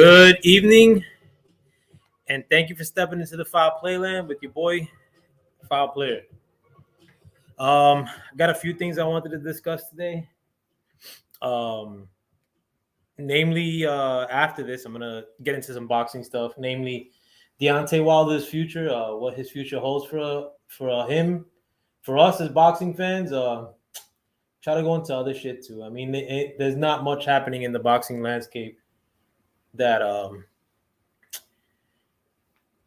Good evening, and thank you for stepping into the Foul Playland with your boy, Foul Player. Got a few things I wanted to discuss today. Um, namely, after this, I'm gonna get into some boxing stuff. Namely, Deontay Wilder's future, what his future holds for him, for us as boxing fans. Try to go into other shit too. I mean, there's not much happening in the boxing landscape that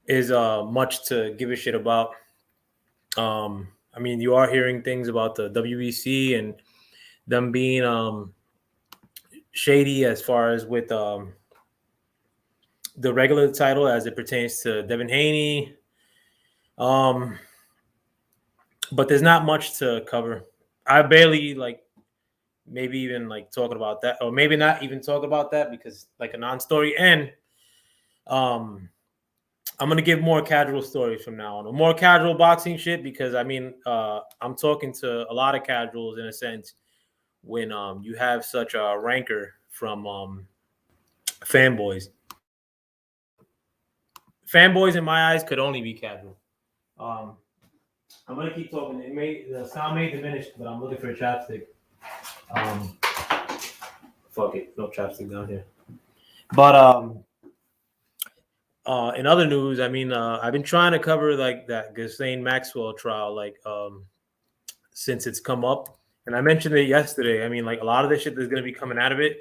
is much to give a shit about. I mean, you are hearing things about the WBC and them being shady as far as with the regular title as it pertains to Devin Haney. But there's not much to cover. I barely maybe even talking about that, or maybe not even talk about that because like a non-story. And I'm gonna give more casual stories from now on, more casual boxing shit because I mean I'm talking to a lot of casuals in a sense when you have such a rancor from fanboys. Fanboys in my eyes could only be casual. I'm gonna keep talking. The sound may diminish, but I'm looking for a chapstick. Um, fuck it, no chapstick down here. But in other news, I mean, I've been trying to cover like that Ghislaine Maxwell trial, since it's come up, and I mentioned it yesterday. I mean, like a lot of the shit that's gonna be coming out of it,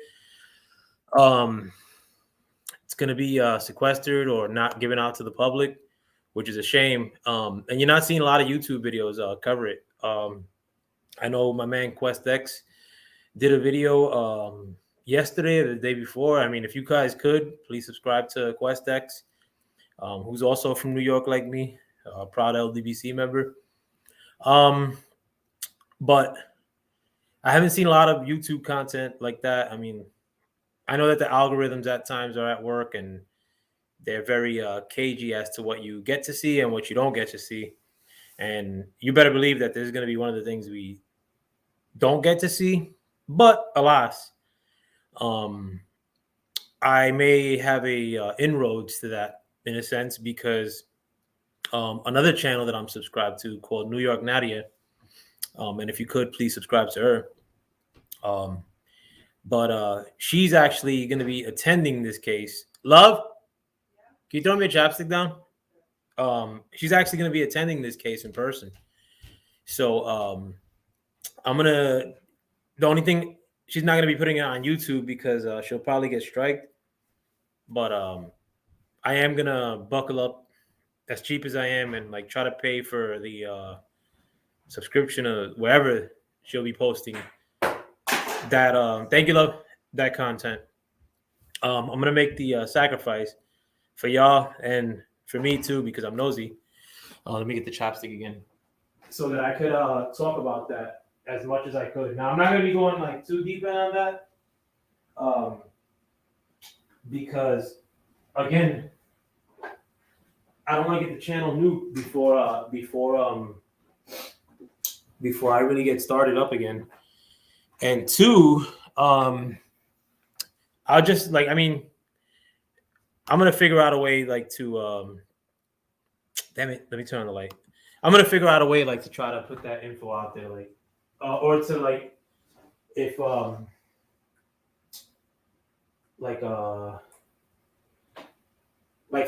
it's gonna be sequestered or not given out to the public, which is a shame. And you're not seeing a lot of YouTube videos cover it. I know my man QuestX did a video yesterday or the day before. I mean, if you guys could, please subscribe to QuestX, who's also from New York like me, a proud LDBC member. But I haven't seen a lot of YouTube content like that. I mean, I know that the algorithms at times are at work and they're very cagey as to what you get to see and what you don't get to see. And you better believe that this is going to be one of the things we don't get to see. But alas, um, I may have a inroads to that in a sense because another channel that I'm subscribed to called New York Nadia, and if you could please subscribe to her. But she's actually going to be attending this case. Love, can you throw me a chapstick down? She's actually going to be attending this case in person. So I'm gonna. The only thing, she's not gonna be putting it on YouTube because she'll probably get striked. But I am gonna buckle up as cheap as I am and like try to pay for the subscription of wherever she'll be posting that. Thank you, love, that content. I'm gonna make the sacrifice for y'all and for me too because I'm nosy. Let me get the chopstick again so that I could talk about that as much as I could. Now I'm not gonna be going like too deep in on that, because again, I don't want to get the channel nuked before I really get started up again. And two, I'll just like, I mean, I'm gonna figure out a way like to damn it, let me turn on the light. I'm gonna figure out a way like to try to put that info out there, like or to like if like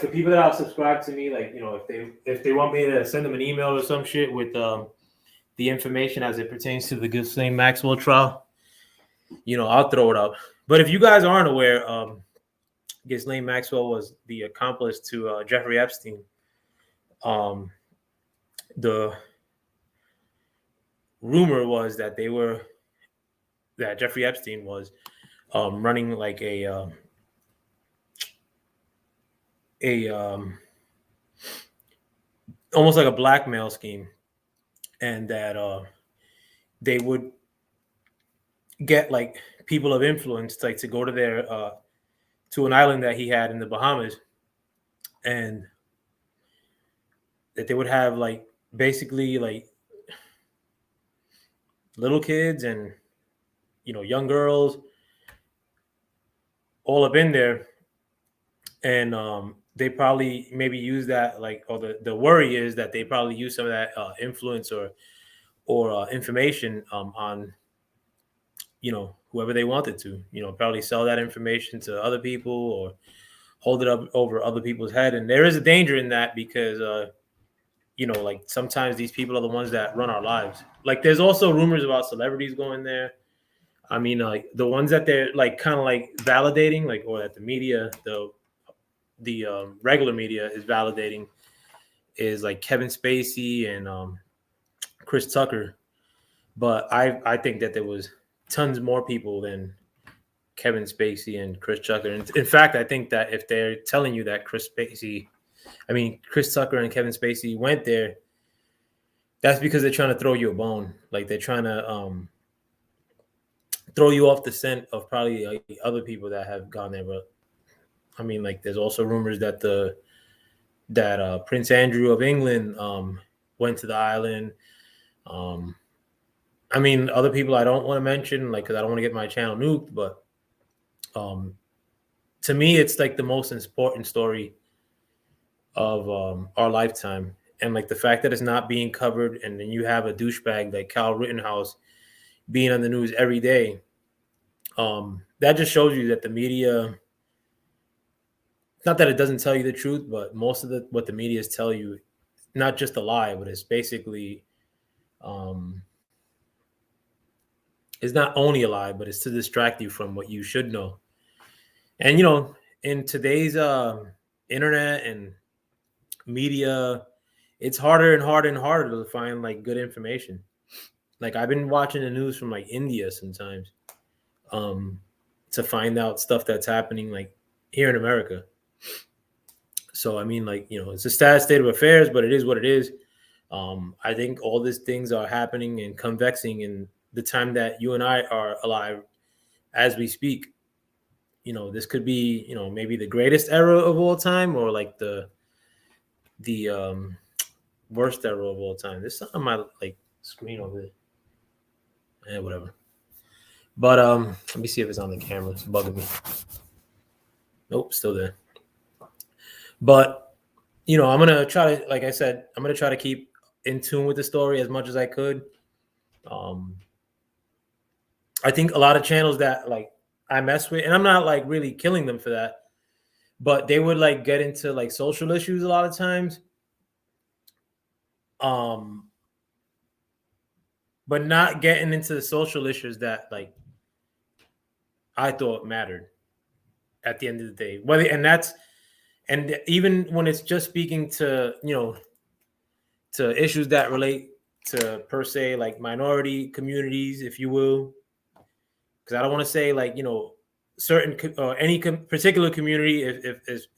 for people that are subscribed to me, like, you know, if they want me to send them an email or some shit with the information as it pertains to the Ghislaine Maxwell trial, you know, I'll throw it up. But if you guys aren't aware, Ghislaine Maxwell was the accomplice to Jeffrey Epstein. The rumor was that Jeffrey Epstein was running like a almost like a blackmail scheme, and that they would get like people of influence like to go to their to an island that he had in the Bahamas, and that they would have like basically like little kids and, you know, young girls all up in there, and they probably maybe use that like, or the worry is that they probably use some of that influence or information on, you know, whoever they wanted to, you know, probably sell that information to other people or hold it up over other people's head. And there is a danger in that because you know, like sometimes these people are the ones that run our lives. Like there's also rumors about celebrities going there. I mean, like the ones that they're like kind of like validating, like, or that the media, the regular media is validating, is like Kevin Spacey and Chris Tucker. But I think that there was tons more people than Kevin Spacey and Chris Tucker. In fact, I think that if they're telling you that Chris Tucker and Kevin Spacey went there, that's because they're trying to throw you a bone. Like they're trying to throw you off the scent of probably like other people that have gone there. But I mean, like there's also rumors that Prince Andrew of England went to the island. I mean, other people I don't want to mention, like, because I don't want to get my channel nuked. But to me, it's like the most important story of our lifetime. And like the fact that it's not being covered, and then you have a douchebag like Kyle Rittenhouse being on the news every day, that just shows you that the media, not that it doesn't tell you the truth, but most of what the media is tell you, not just a lie, but it's basically it's not only a lie, but it's to distract you from what you should know. And you know, in today's internet and media, it's harder and harder and harder to find like good information. Like I've been watching the news from like India sometimes to find out stuff that's happening like here in America. So I mean, like, you know, it's a sad state of affairs, but it is what it is. I think all these things are happening and convexing in the time that you and I are alive as we speak. this could be, maybe the greatest era of all time, or like the worst era of all time. This is on my like screen over there. Whatever. But let me see if it's on the camera. It's bugging me. Nope, still there. But I'm gonna try to, like I said, I'm gonna try to keep in tune with the story as much as I could. I think a lot of channels that like I mess with, and I'm not like really killing them for that, but they would like get into like social issues a lot of times. But not getting into the social issues that like I thought mattered at the end of the day. Whether and even when it's just speaking to to issues that relate to per se like minority communities, if you will, because I don't want to say like certain or any particular community if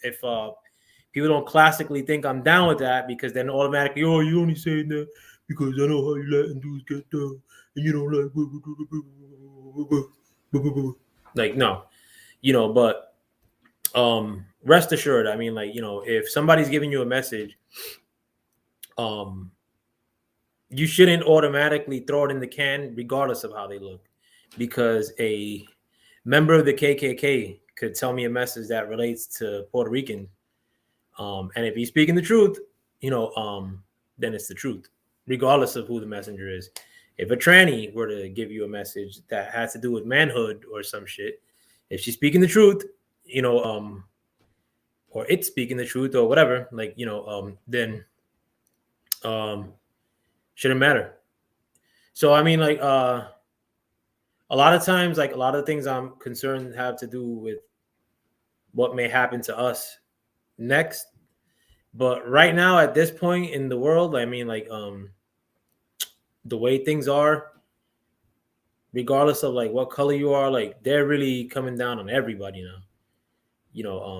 people don't classically think I'm down with that, because then automatically, oh, you only saying that because I know how you Latin dudes get down and you don't like no, but rest assured, I mean, like, if somebody's giving you a message, you shouldn't automatically throw it in the can regardless of how they look, because a member of the KKK could tell me a message that relates to Puerto Rican, and if he's speaking the truth, then it's the truth, regardless of who the messenger is. If a tranny were to give you a message that has to do with manhood or some shit, if she's speaking the truth, or it's speaking the truth or whatever, like, then shouldn't matter. So, I mean, like, a lot of times, like, a lot of things I'm concerned have to do with what may happen to us next. But right now, at this point in the world, I mean, like, the way things are, regardless of like what color you are, like, they're really coming down on everybody now.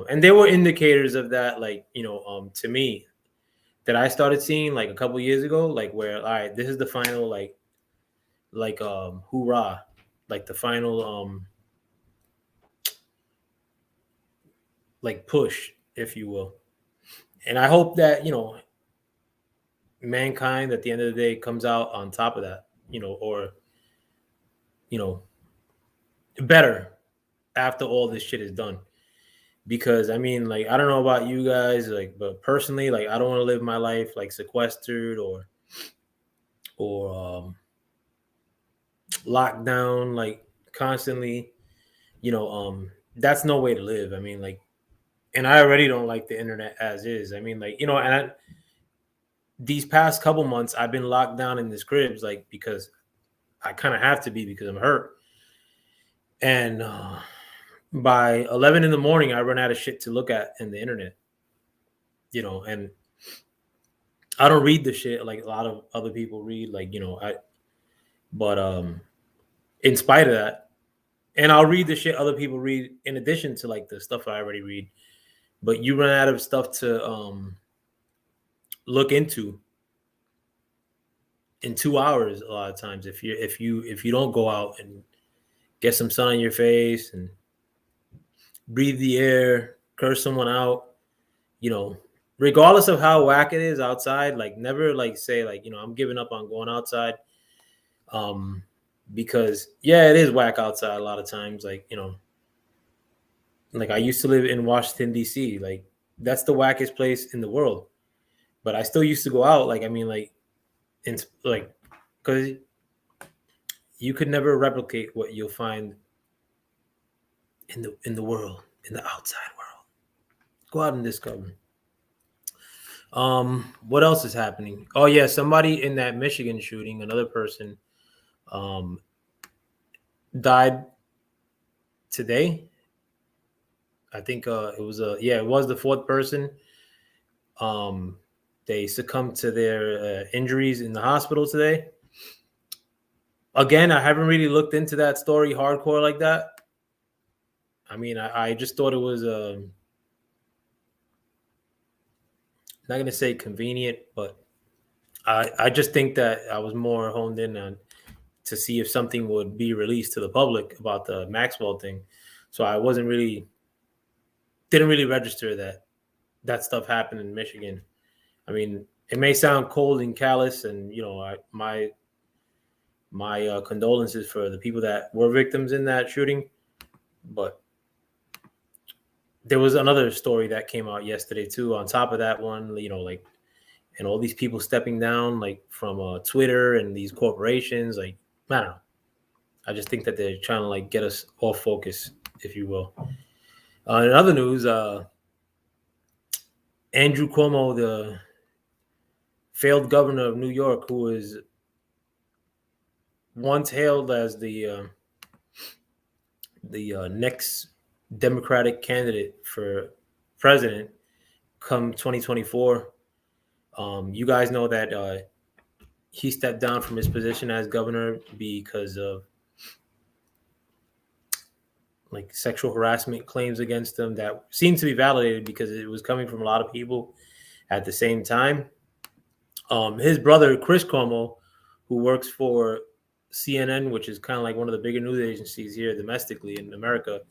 And there were indicators of that, like, to me, that I started seeing like a couple years ago, like, where, all right, this is the final, like hoorah, like the final like push, if you will. And I hope that mankind at the end of the day comes out on top of that, or better after all this shit is done. Because I mean, like, I don't know about you guys, like, but personally, like, I don't want to live my life like sequestered or locked down like constantly. That's no way to live. I mean, like, and I already don't like the internet as is. I mean, like, these past couple months I've been locked down in this cribs, like, because I kind of have to be, because I'm hurt. And by 11 in the morning, I run out of shit to look at in the internet, and I don't read the shit like a lot of other people read, like, but in spite of that, and I'll read the shit other people read in addition to like the stuff I already read, but you run out of stuff to look into in 2 hours a lot of times, if you don't go out and get some sun on your face and breathe the air, curse someone out, regardless of how whack it is outside, like, never like say like, I'm giving up on going outside, because yeah, it is whack outside a lot of times, like, like, I used to live in Washington DC, like, that's the wackest place in the world, but I still used to go out, like, I mean, like, like, because you could never replicate what you'll find in the world, in the outside world. Go out and discover. What else is happening? Oh yeah, somebody in that Michigan shooting, another person, died today. I think it was the fourth person. They succumbed to their injuries in the hospital today. Again, I haven't really looked into that story hardcore like that. I mean, I just thought it was not going to say convenient, but I just think that I was more honed in on to see if something would be released to the public about the Maxwell thing. So I didn't really register that stuff happened in Michigan. I mean, it may sound cold and callous, and my condolences for the people that were victims in that shooting. But there was another story that came out yesterday too. On top of that one, like, and all these people stepping down, like from Twitter and these corporations. Like, I don't know. I just think that they're trying to like get us off focus, if you will. In other news, Andrew Cuomo, the failed governor of New York, who was once hailed as the next Democratic candidate for president come 2024. You guys know that he stepped down from his position as governor because of like sexual harassment claims against him that seemed to be validated because it was coming from a lot of people at the same time. His brother, Chris Cuomo, who works for CNN, which is kind of like one of the bigger news agencies here domestically in America,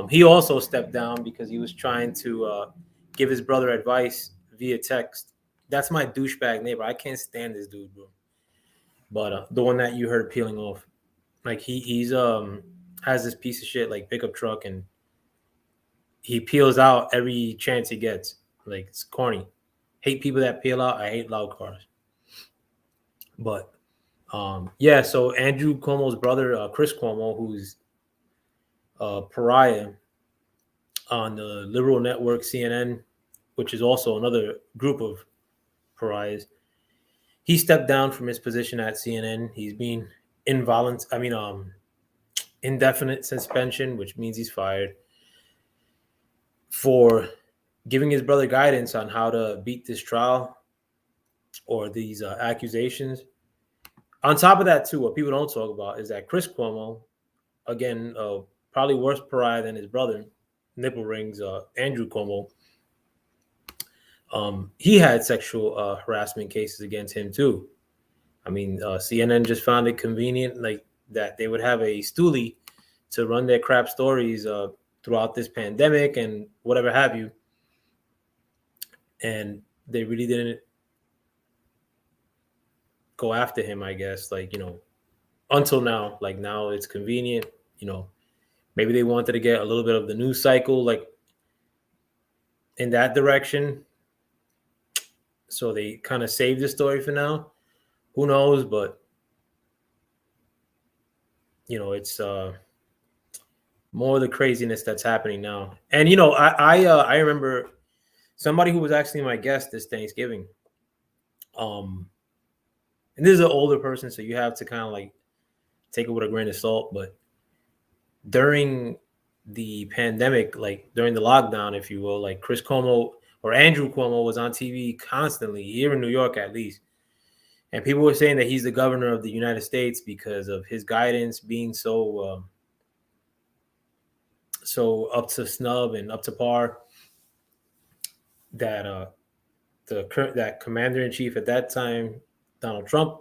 he also stepped down because he was trying to give his brother advice via text. That's my douchebag neighbor. I can't stand this dude, bro. But the one that you heard peeling off, like he's has this piece of shit like pickup truck, and he peels out every chance he gets. Like, it's corny. Hate people that peel out. I hate loud cars. But yeah, so Andrew Cuomo's brother, Chris Cuomo, who's a pariah on the liberal network CNN, which is also another group of pariahs, he stepped down from his position at CNN. He's being indefinite suspension, which means he's fired, for giving his brother guidance on how to beat this trial or these accusations. On top of that, too, what people don't talk about is that Chris Cuomo, again, probably worse pariah than his brother, nipple rings, Andrew Cuomo, he had sexual harassment cases against him, too. I mean, CNN just found it convenient, like, that they would have a stoolie to run their crap stories throughout this pandemic and whatever have you. And they really didn't go after him, I guess, like, until now. Like, now it's convenient, maybe they wanted to get a little bit of the news cycle, like, in that direction. So they kind of saved the story for now. Who knows? But, it's more of the craziness that's happening now. And, I remember somebody who was actually my guest this Thanksgiving. And this is an older person, so you have to kind of like take it with a grain of salt. But during the pandemic, like during the lockdown, if you will, like Chris Cuomo or Andrew Cuomo was on TV constantly, here in New York at least. And people were saying that he's the governor of the United States because of his guidance being so up to snub and up to par, that that commander in chief at that time, Donald Trump,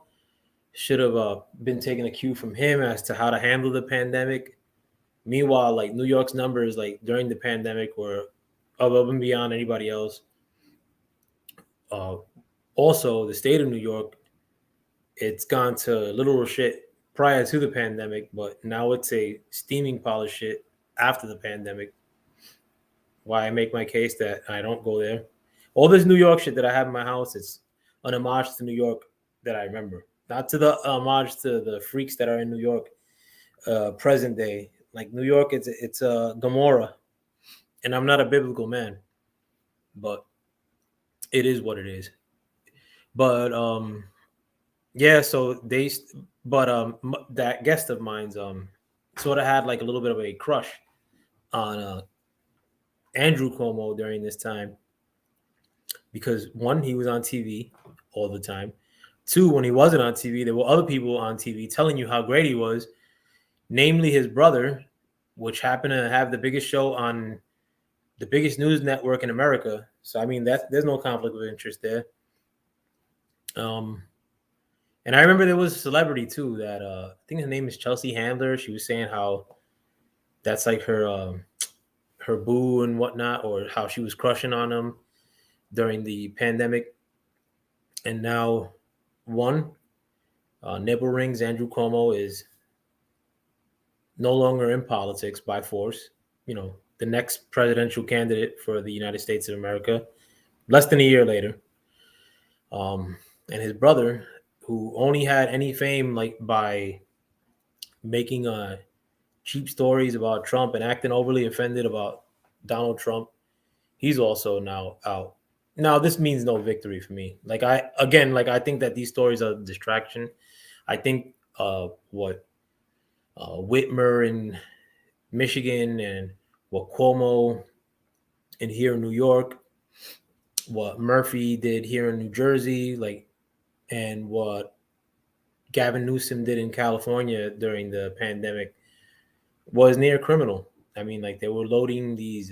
should have been taking a cue from him as to how to handle the pandemic. Meanwhile, like, New York's numbers, like, during the pandemic were above and beyond anybody else. Also, the state of New York, it's gone to literal shit prior to the pandemic, but now it's a steaming pile of shit after the pandemic. Why I make my case that I don't go there. All this New York shit that I have in my house, it's an homage to New York that I remember. Not to the homage to the freaks that are in New York present day. Like, New York, it's a Gomorrah. And I'm not a biblical man, but it is what it is. But yeah, so that guest of mine's sort of had like a little bit of a crush on Andrew Cuomo during this time, because one, he was on TV all the time. Two, when he wasn't on TV, there were other people on TV telling you how great he was, namely his brother, which happened to have the biggest show on the biggest news network in America. So, I mean, there's no conflict of interest there. And I remember there was a celebrity too that I think her name is Chelsea Handler. She was saying how that's like her boo and whatnot, or how she was crushing on him during the pandemic. And now, one, nipple rings, Andrew Cuomo is no longer in politics by force. The next presidential candidate for the United States of America, less than a year later. And his brother, who only had any fame like by making cheap stories about Trump and acting overly offended about Donald Trump, he's also now out. Now, this means no victory for me. I think that these stories are a distraction. I think what Whitmer in Michigan and what Cuomo in here in New York, what Murphy did here in New Jersey, and what Gavin Newsom did in California during the pandemic was near criminal. I mean, like they were loading these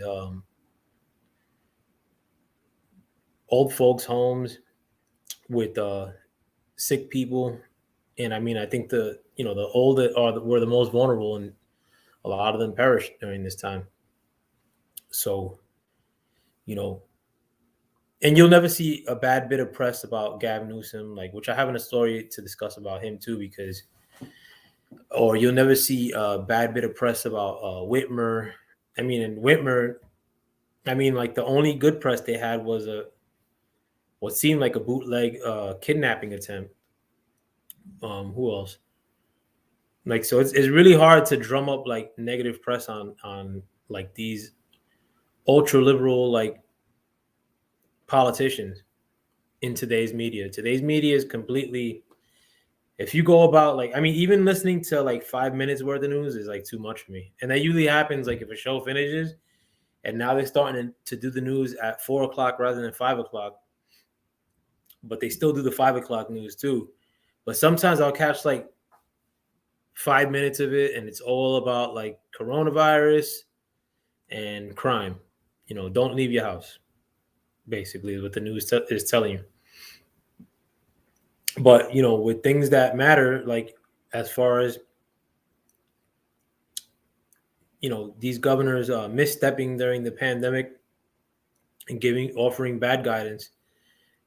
old folks' homes with sick people, and I mean, I think the older were the most vulnerable, and a lot of them perished during this time. So, you know, and you'll never see a bad bit of press about Gavin Newsom, which I have in a story to discuss about him too, or you'll never see a bad bit of press about Whitmer. I mean, and Whitmer, like the only good press they had was what seemed like a bootleg kidnapping attempt. Who else? So it's really hard to drum up like negative press on like these ultra liberal like politicians in today's media. Today's media is completely. If you go about even listening to like 5 minutes worth of news is like too much for me, and that usually happens like if a show finishes, and now they're starting to do the news at 4 o'clock rather than 5 o'clock, but they still do the 5 o'clock news too. But sometimes I'll catch like 5 minutes of it, and it's all about like coronavirus and crime. Don't leave your house, basically, is what the news is telling you. But with things that matter, like as far as these governors misstepping during the pandemic and offering bad guidance,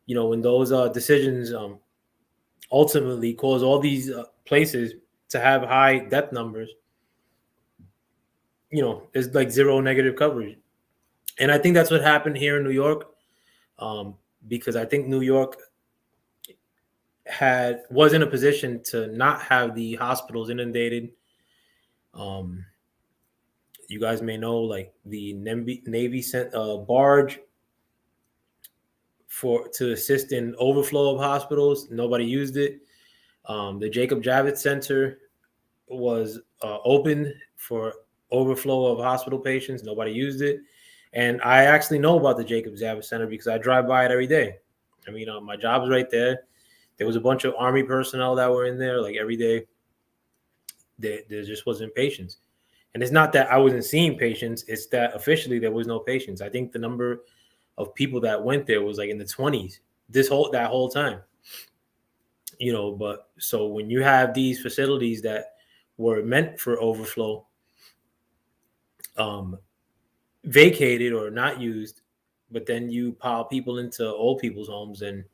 when those decisions ultimately cause all these places to have high death numbers, there's like zero negative coverage. And I think that's what happened here in New York, because I think New York was in a position to not have the hospitals inundated. You guys may know, like the Navy sent a barge to assist in overflow of hospitals. Nobody used it. The Jacob Javits Center was open for overflow of hospital patients. Nobody used it. And I actually know about the Jacob Javits Center because I drive by it every day. I mean, my job's right there. There was a bunch of Army personnel that were in there like every day. There just wasn't patients. And it's not that I wasn't seeing patients. It's that officially there was no patients. I think the number of people that went there was like in the 20s that whole time. But so when you have these facilities that were meant for overflow vacated or not used, but then you pile people into old people's homes, and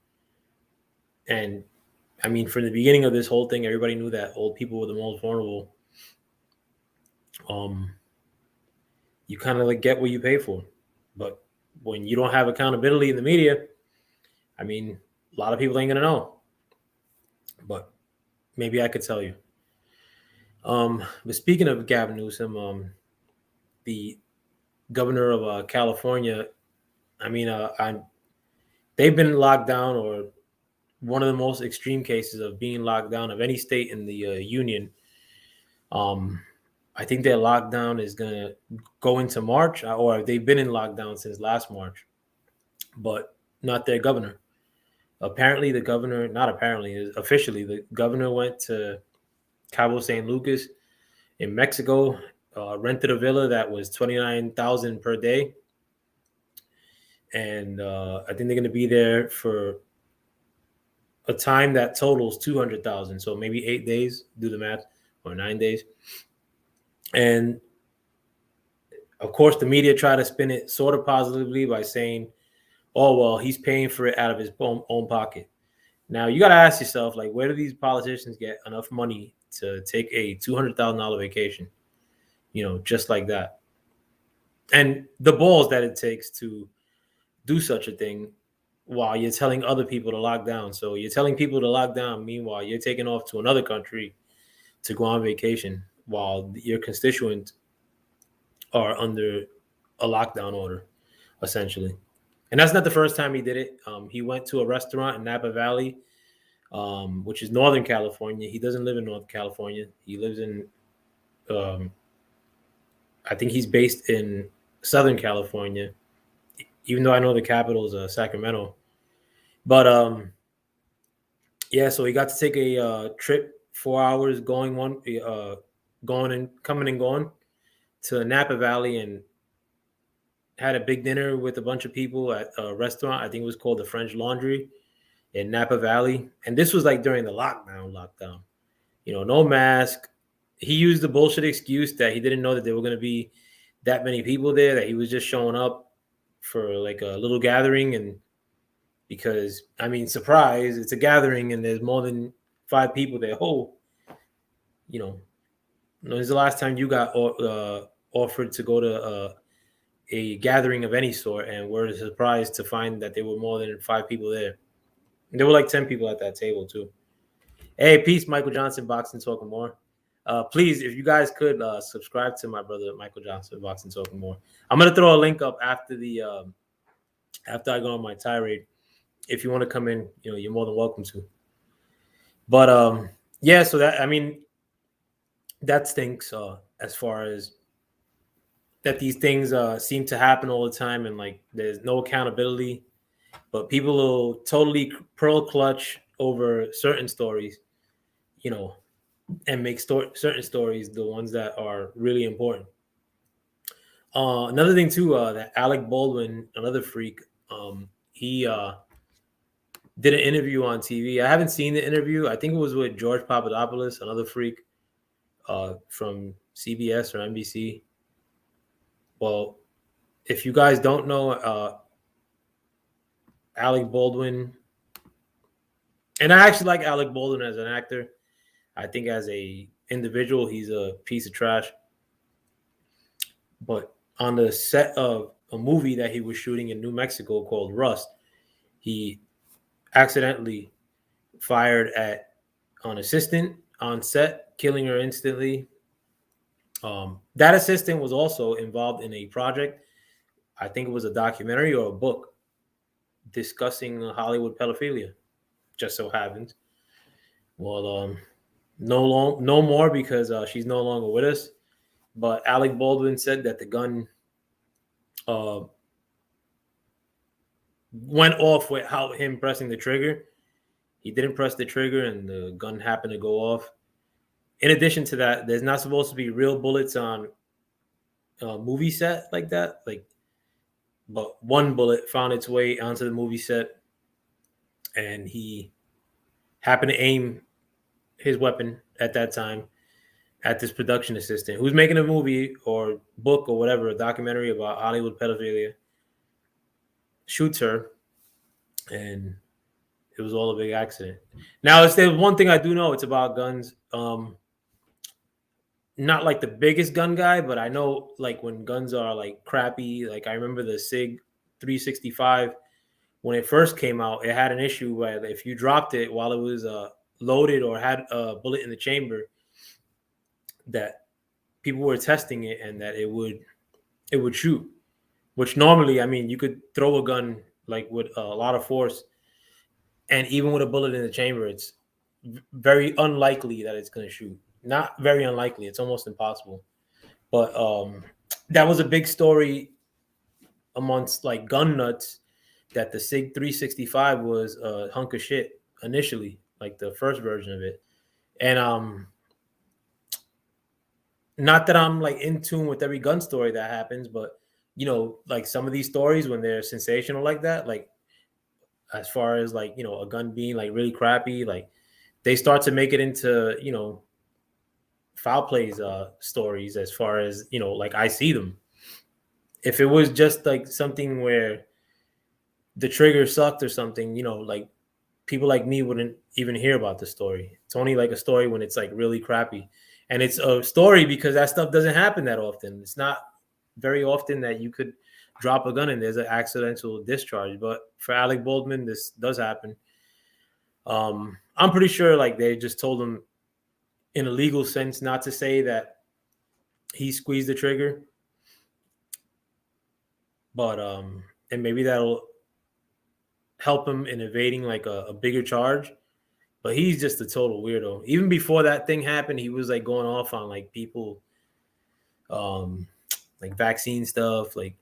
I mean, from the beginning of this whole thing, everybody knew that old people were the most vulnerable. You kind of like get what you pay for. But when you don't have accountability in the media, I mean, a lot of people ain't gonna know. But maybe I could tell you. But speaking of Gavin Newsom, the governor of California, I mean, they've been locked down, or one of the most extreme cases of being locked down of any state in the union. I think their lockdown is going to go into March, or they've been in lockdown since last March, but not their governor. Officially, the governor went to Cabo San Lucas in Mexico, rented a villa that was $29,000 per day. And I think they're going to be there for a time that totals 200,000. So maybe 8 days, do the math, or 9 days. And Of course, the media try to spin it sort of positively by saying, "Oh well, he's paying for it out of his own pocket." Now you got to ask yourself, like, where do these politicians get enough money to take a $200,000 vacation? Just like that, and the balls that it takes to do such a thing while you're telling other people to lock down. So you're telling people to lock down, meanwhile you're taking off to another country to go on vacation while your constituents are under a lockdown order, essentially. And that's not the first time he did it. He went to a restaurant in Napa Valley, which is Northern California. He doesn't live in Northern California. He lives in, I think he's based in Southern California, even though I know the capital is Sacramento. But yeah, so he got to take a trip, 4 hours going and coming and going to Napa Valley, and had a big dinner with a bunch of people at a restaurant. I think it was called the French Laundry in Napa Valley. And this was like during the lockdown. No mask. He used the bullshit excuse that he didn't know that there were going to be that many people there, that he was just showing up for like a little gathering. And because, I mean, surprise, it's a gathering and there's more than 5 people there. When's the last time you got offered to go to a gathering of any sort and were surprised to find that there were more than 5 people there? There were like 10 people at that table too. Hey, peace, Michael Johnson, Boxing Talking More. Please, if you guys could subscribe to my brother Michael Johnson, Boxing Talking More. I'm gonna throw a link up after after I go on my tirade. If you want to come in, you're more than welcome to. But yeah, so that stinks as far as that these things seem to happen all the time, and like there's no accountability. But people will totally pearl clutch over certain stories, and make certain stories the ones that are really important. Another thing too, that Alec Baldwin, another freak, he did an interview on TV. I haven't seen the interview. I think it was with George Papadopoulos, another freak from CBS or NBC. Well, if you guys don't know, Alec Baldwin, and I actually like Alec Baldwin as an actor. I think as a individual, he's a piece of trash. But on the set of a movie that he was shooting in New Mexico called Rust, he accidentally fired at an assistant on set, killing her instantly. That assistant was also involved in a project. I think it was a documentary or a book discussing Hollywood pedophilia. Just so happens. Well, no more because she's no longer with us. But Alec Baldwin said that the gun went off without him pressing the trigger. He didn't press the trigger, and the gun happened to go off. In addition to that, there's not supposed to be real bullets on a movie set like that. But one bullet found its way onto the movie set, and he happened to aim his weapon at that time at this production assistant who's making a movie or book or whatever, a documentary about Hollywood pedophilia. Shoots her, and it was all a big accident. Now, there's one thing I do know. It's about guns. Not like the biggest gun guy, but I know like when guns are like crappy. Like I remember the SIG 365 when it first came out. It had an issue where if you dropped it while it was loaded or had a bullet in the chamber, that people were testing it and that it would shoot. Which normally, I mean, you could throw a gun like with a lot of force, and even with a bullet in the chamber, it's very unlikely that it's going to shoot. Not very unlikely. It's almost impossible. But that was a big story amongst like gun nuts that the SIG 365 was a hunk of shit initially, like the first version of it. And not that I'm like in tune with every gun story that happens, but like some of these stories when they're sensational like that, like as far as like, a gun being like really crappy, like they start to make it into, foul plays stories as far as, like I see them. If it was just like something where the trigger sucked or something, like people like me wouldn't even hear about the story. It's only like a story when it's like really crappy. And it's a story because that stuff doesn't happen that often. It's not very often that you could drop a gun and there's an accidental discharge. But for Alec Baldwin, this does happen. I'm pretty sure like they just told him in a legal sense not to say that he squeezed the trigger. But and maybe that'll help him in evading like a bigger charge. But he's just a total weirdo. Even before that thing happened, he was like going off on like people, um, like vaccine stuff, like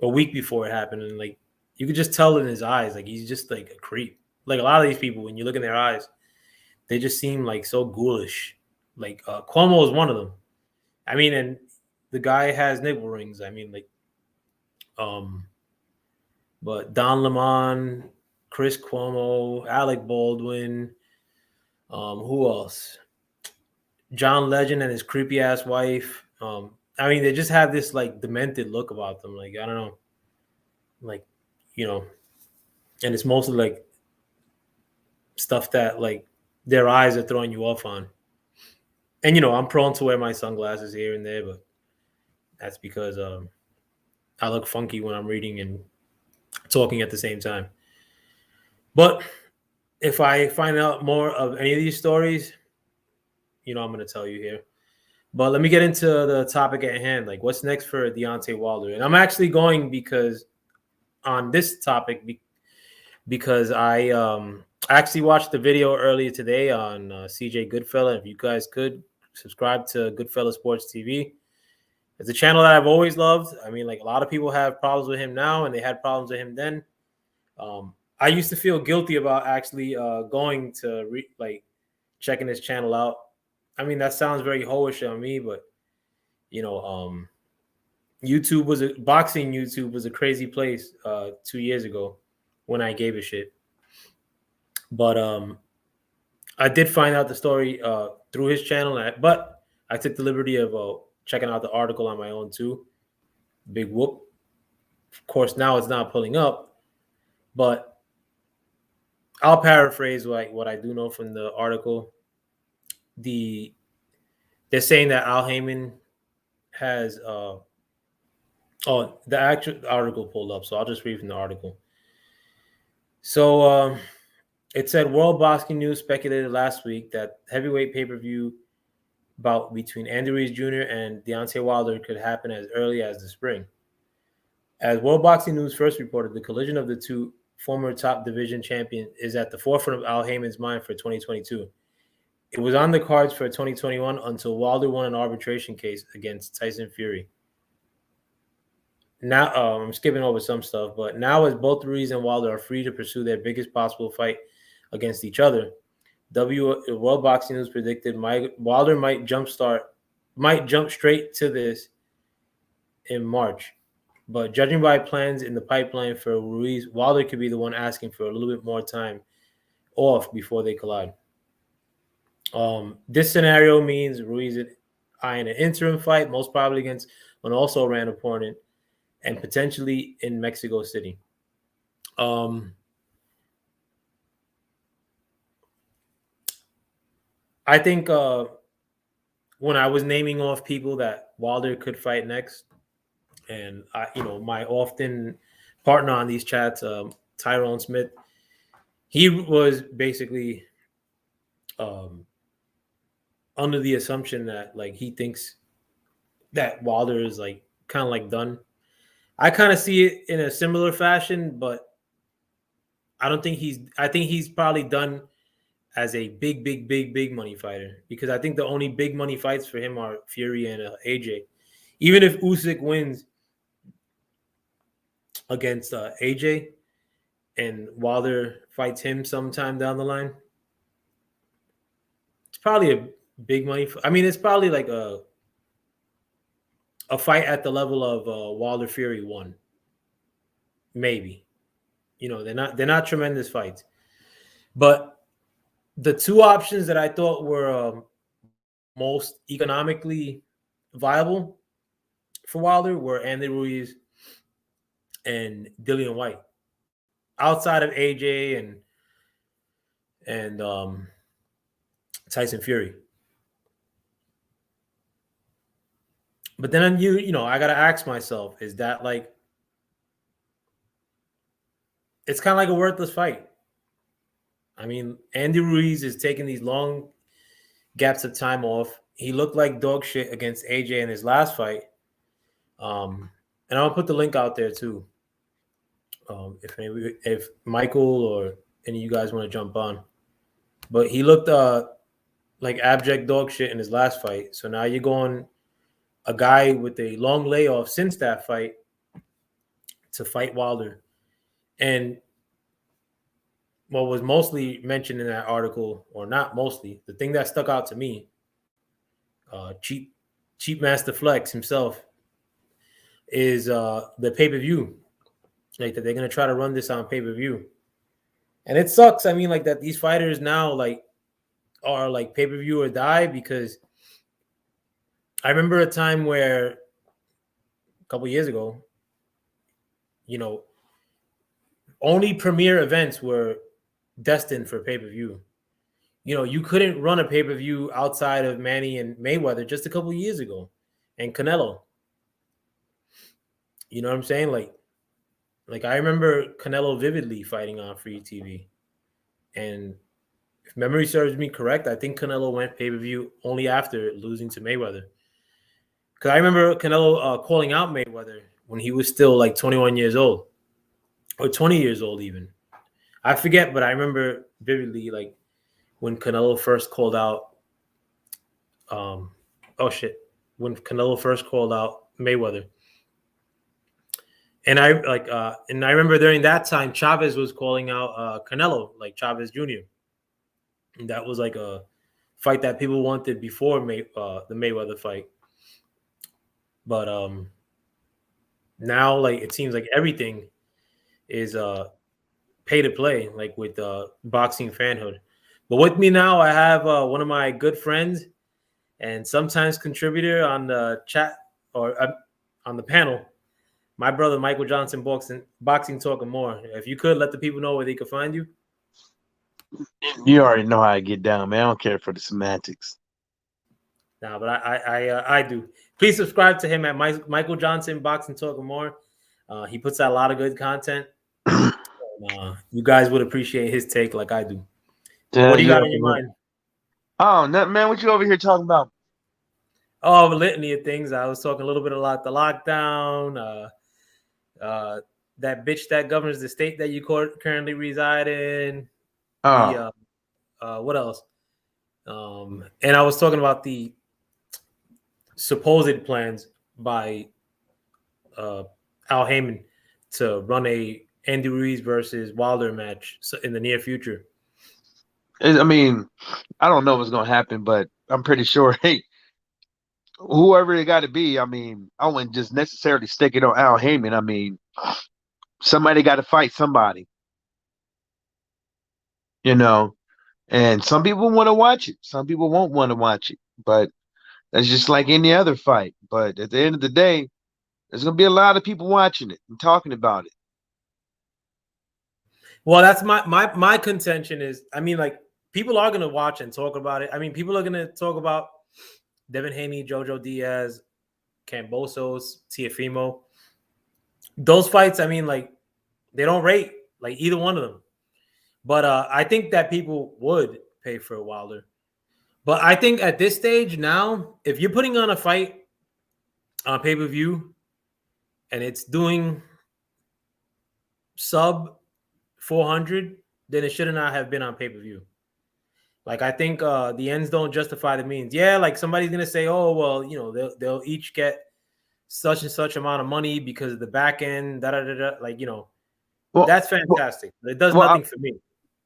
a week before it happened, and like you could just tell in his eyes, like he's just like a creep. Like a lot of these people, when you look in their eyes, they just seem like so ghoulish. Like Cuomo is one of them. I mean, and the guy has nipple rings. I mean, like, um, but Don Lemon, Chris Cuomo, Alec Baldwin, who else? John Legend and his creepy ass wife. I mean, they just have this like demented look about them. Like I don't know, like you know, and it's mostly like stuff that like their eyes are throwing you off on. And I'm prone to wear my sunglasses here and there, but that's because I look funky when I'm reading and talking at the same time. But if I find out more of any of these stories, I'm going to tell you here. But let me get into the topic at hand. Like, what's next for Deontay Wilder? And I'm actually going because on this topic because I actually watched the video earlier today on CJ Goodfella. If you guys could subscribe to Goodfella Sports TV, it's a channel that I've always loved. I mean, like a lot of people have problems with him now, and they had problems with him then. I used to feel guilty about actually going to checking his channel out. I mean, that sounds very hoish on me, but boxing YouTube was a crazy place 2 years ago when I gave a shit. But I did find out the story through his channel, but I took the liberty of checking out the article on my own too. Big whoop. Of course, now it's not pulling up, but I'll paraphrase what I do know from the article. They're saying that Al Heyman has the actual article pulled up, so I'll just read from the article. So it said World Boxing News speculated last week that heavyweight pay-per-view bout between Andy Ruiz Jr. and Deontay Wilder could happen as early as the spring. As World Boxing News first reported, the collision of the two former top division champions is at the forefront of Al Heyman's mind for 2022. It was on the cards for 2021 until Wilder won an arbitration case against Tyson Fury. Now, I'm skipping over some stuff, but now as both Ruiz and Wilder are free to pursue their biggest possible fight against each other, World Boxing News predicted Wilder might jump straight to this in March. But judging by plans in the pipeline for Ruiz, Wilder could be the one asking for a little bit more time off before they collide. This scenario means Ruiz is eyeing an interim fight, most probably against an also ran opponent, and potentially in Mexico City. I think when I was naming off people that Wilder could fight next, and my often partner on these chats, Tyrone Smith, he was basically under the assumption that like he thinks that Wilder is like kind of like done. I kind of see it in a similar fashion, but I think he's probably done as a big money fighter, because I think the only big money fights for him are Fury and AJ. Even if Usyk wins against AJ and Wilder fights him sometime down the line, it's probably a big money. I mean, it's probably like a fight at the level of Wilder Fury 1, maybe. They're not tremendous fights, but the two options that I thought were most economically viable for Wilder were Andy Ruiz and Dillian Whyte. Outside of AJ and Tyson Fury. But then I gotta ask myself, is that like it's kind of like a worthless fight? I mean, Andy Ruiz is taking these long gaps of time off. He looked like dog shit against AJ in his last fight. And I'll put the link out there too. If Michael or any of you guys want to jump on. But he looked like abject dog shit in his last fight. So now you're going a guy with a long layoff since that fight to fight Wilder. And what was mostly mentioned in that article, or not mostly, the thing that stuck out to me, Cheap Master Flex himself, is the pay-per-view. Like that they're gonna try to run this on pay-per-view. And it sucks. I mean, like that these fighters now like are like pay-per-view or die, because I remember a time where a couple years ago, only premier events were destined for pay-per-view. You couldn't run a pay-per-view outside of Manny and Mayweather just a couple of years ago, and Canelo. You know what I'm saying? Like I remember Canelo vividly fighting on free TV. And if memory serves me correct, I think Canelo went pay-per-view only after losing to Mayweather. Because I remember Canelo calling out Mayweather when he was still like 21 years old. Or 20 years old even. I forget, but I remember vividly like when Canelo first called out when Canelo first called out Mayweather. And I remember during that time Chavez was calling out Canelo, like Chavez Jr. And that was like a fight that people wanted before the Mayweather fight. But now like it seems like everything is pay to play, like with boxing fanhood. But with me now, I have one of my good friends and sometimes contributor on the chat or on the panel, my brother Michael Johnson, Boxing Talk and More. If you could let the people know where they could find you. You already know how I get down, man. I don't care for the semantics. Nah, but I do. Please subscribe to him at Michael Johnson, Boxing Talk and More. He puts out a lot of good content. You guys would appreciate his take like I do. What do you got in your mind? Oh, no, man, what you over here talking about? Oh, a litany of things. I was talking a little bit about the lockdown, that bitch that governs the state that you currently reside in. Oh. What else? And I was talking about the supposed plans by Al Heyman to run a Andy Ruiz versus Wilder match in the near future. I mean, I don't know what's going to happen, but I'm pretty sure, hey, whoever it got to be, I mean, I wouldn't just necessarily stick it on Al Heyman. I mean, somebody got to fight somebody, and some people want to watch it. Some people won't want to watch it, but that's just like any other fight. But at the end of the day, there's going to be a lot of people watching it and talking about it. Well, that's my contention is, I mean, like, people are going to watch and talk about it. I mean, people are going to talk about Devin Haney, Jojo Diaz, Kambosos, Teofimo. Those fights, I mean, like, they don't rate, like, either one of them. But I think that people would pay for a Wilder. But I think at this stage now, if you're putting on a fight on pay-per-view and it's doing sub 400, then it should not have been on pay-per-view. Like, I think the ends don't justify the means. Yeah, like somebody's going to say, oh, well, they'll each get such and such amount of money because of the back end, like, well, that's fantastic. It does nothing for me.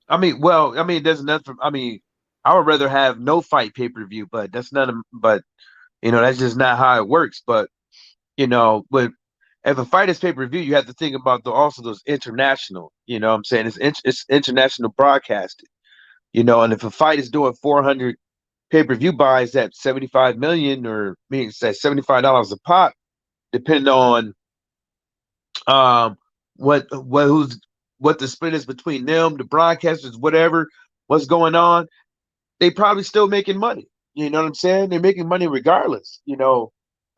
I mean, it does nothing. I mean, I would rather have no fight pay-per-view, but that's that's just not how it works. But, but if a fight is pay-per-view, you have to think about also those international, what I'm saying? It's international broadcasting, and if a fight is doing 400 pay-per-view buys at 75 million, or it's at $75 a pop, depending on um what the split is between them, the broadcasters, whatever, what's going on, they probably still making money. You know what I'm saying? They're making money regardless,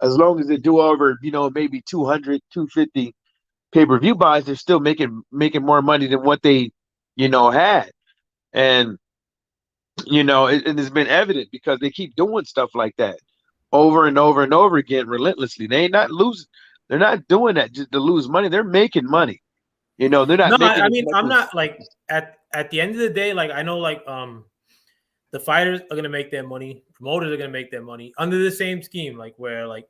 as long as they do over, maybe 200, 250 pay-per-view buys, they're still making more money than what they, had. And, and it's been evident because they keep doing stuff like that over and over and over again relentlessly. They ain't not losing. They're not doing that just to lose money. They're making money. They're No, not making I as mean, much I'm as not like at the end of the day, like I know like the fighters are gonna make their money, promoters are gonna make their money under the same scheme, like where like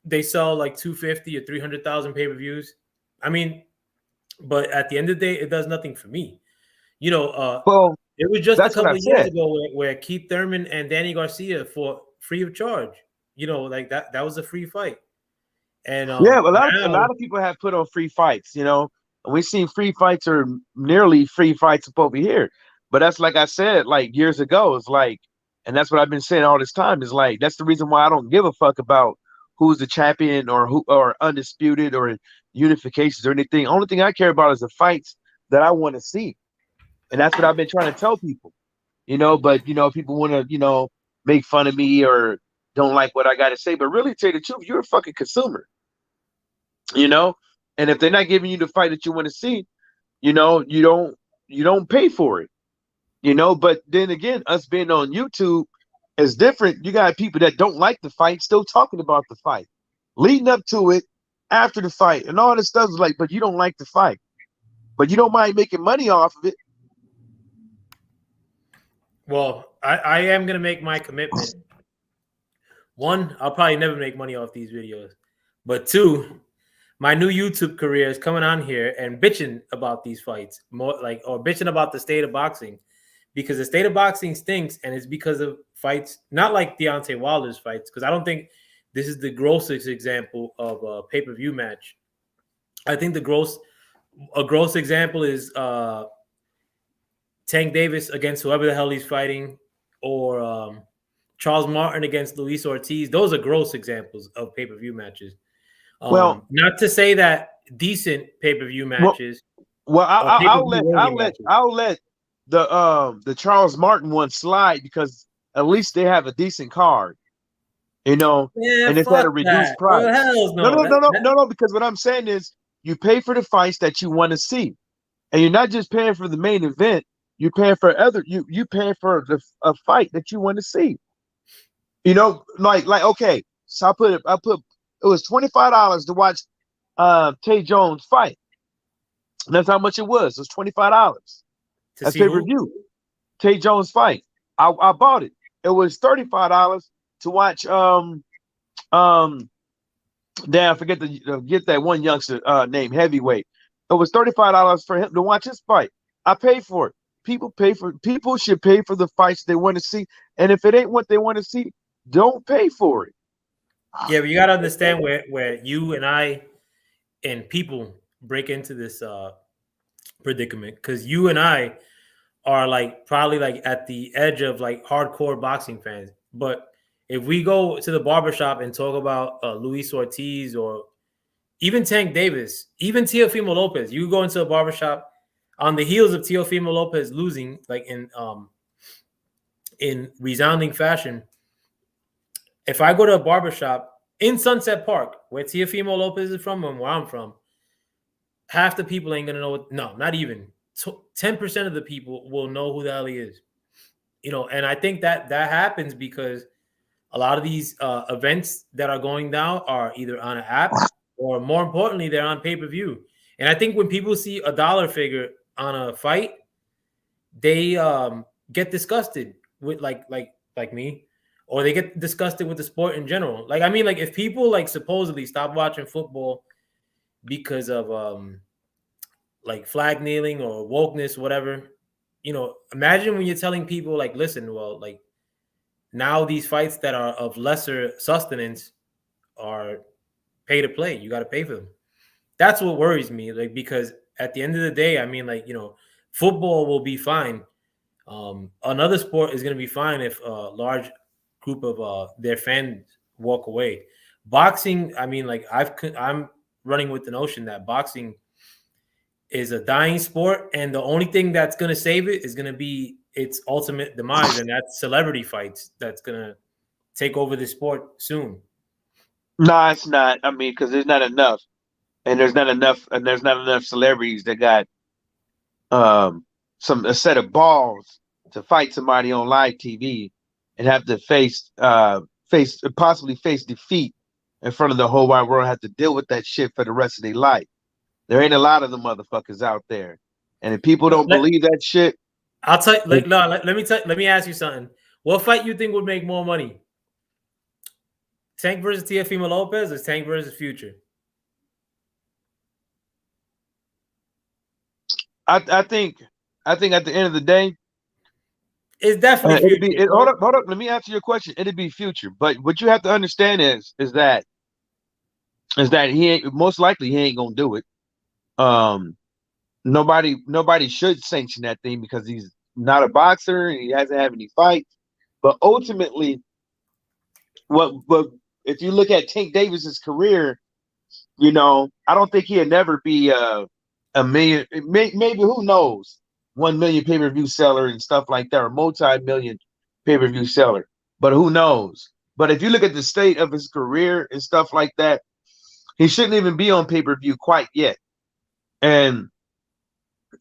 they sell like 250 or 300,000 pay-per-views. I mean, but at the end of the day, it does nothing for me. well. It was just a That's what I couple of years said. ago where Keith Thurman and Danny Garcia fought free of charge. Like that was a free fight. And Yeah, a now, lot of people have put on free fights, and we've seen free fights or nearly free fights up over here. But that's like I said, like years ago, it's like, and that's what I've been saying all this time, is like that's the reason why I don't give a fuck about who's the champion or who or undisputed or unifications or anything. Only thing I care about is the fights that I want to see. And that's what I've been trying to tell people, but people want to, make fun of me or don't like what I gotta say. But really tell you the truth, you're a fucking consumer. you know and if they're not giving you the fight that you want to see, you don't pay for it. But then again, us being on YouTube is different. You got people that don't like the fight still talking about the fight leading up to it, after the fight, and all this stuff is like, but you don't like the fight, but you don't mind making money off of it. well, I am gonna make my commitment. One, I'll probably never make money off these videos. But two, my new YouTube career is coming on here and bitching about these fights, more like or bitching about the state of boxing, because the state of boxing stinks, and it's because of fights, not like Deontay Wilder's fights, because I don't think this is the grossest example of a pay-per-view match. I think a gross example is Tank Davis against whoever the hell he's fighting, or Charles Martin against Luis Ortiz. Those are gross examples of pay-per-view matches. Well, Not to say that decent pay-per-view well, matches well, or pay-per-view worthy matches. I'll let the Charles Martin one slide because at least they have a decent card, Yeah, and it's at fuck a reduced that. Well, price. hell No, no. no, no, no, no, no. Because what I'm saying is, you pay for the fights that you want to see, and you're not just paying for the main event. You're paying for you paying for a fight that you want to see. Like okay. So I put it was $25 to watch Tay Jones fight. And that's how much it was. It was $25. To That's see pay per who? view. Tay Jones fight. I bought it. It was $35 to watch. Damn, I forget to get that one youngster named Heavyweight. It was $35 for him to watch his fight. I paid for it. People should pay for the fights they want to see, and if it ain't what they want to see, don't pay for it. Yeah, but you got to understand where you and I and people break into this predicament, because you and I are like probably like at the edge of like hardcore boxing fans. But if we go to the barbershop and talk about Luis Ortiz or even Tank Davis, even Teofimo Lopez, you go into a barbershop on the heels of Teofimo Lopez losing like in resounding fashion. If I go to a barbershop in Sunset Park, where Teofimo Lopez is from and where I'm from, half the people ain't gonna know what, no, not even 10% of the people will know who the hell he is. And I think that happens because a lot of these events that are going down are either on an app or, more importantly, they're on pay-per-view. And I think when people see a dollar figure on a fight, they get disgusted with like me, or they get disgusted with the sport in general. Like, I mean, like if people like supposedly stop watching football because of like flag kneeling or wokeness, whatever, imagine when you're telling people like, listen, well, like now these fights that are of lesser sustenance are pay to play. You got to pay for them. That's what worries me. Like, because at the end of the day, I mean, like, football will be fine. Another sport is going to be fine if a large group of their fans walk away. boxing. I mean, like I'm running with the notion that boxing is a dying sport, and the only thing that's gonna save it is gonna be its ultimate demise, and that's celebrity fights. That's gonna take over the sport soon. No, it's not. I mean, because there's not enough, and there's not enough celebrities that got a set of balls to fight somebody on live TV and have to possibly face defeat in front of the whole wide world, have to deal with that shit for the rest of their life. There ain't a lot of the motherfuckers out there, and if people don't believe that shit, I'll tell you. Let me ask you something. What fight you think would make more money? Tank versus Teofimo Lopez or Tank versus Future? I think at the end of the day, it's definitely Future. Hold up. Let me answer your question. It'd be Future, but what you have to understand is that he ain't most likely he ain't gonna do it. Nobody should sanction that thing because he's not a boxer and he hasn't had any fights. But ultimately, what if you look at Tank Davis's career, you know, I don't think he'd never be a million, maybe who knows, 1 million pay-per-view seller and stuff like that, or multi-million pay-per-view seller. But who knows? But if you look at the state of his career and stuff like that, he shouldn't even be on pay-per-view quite yet. And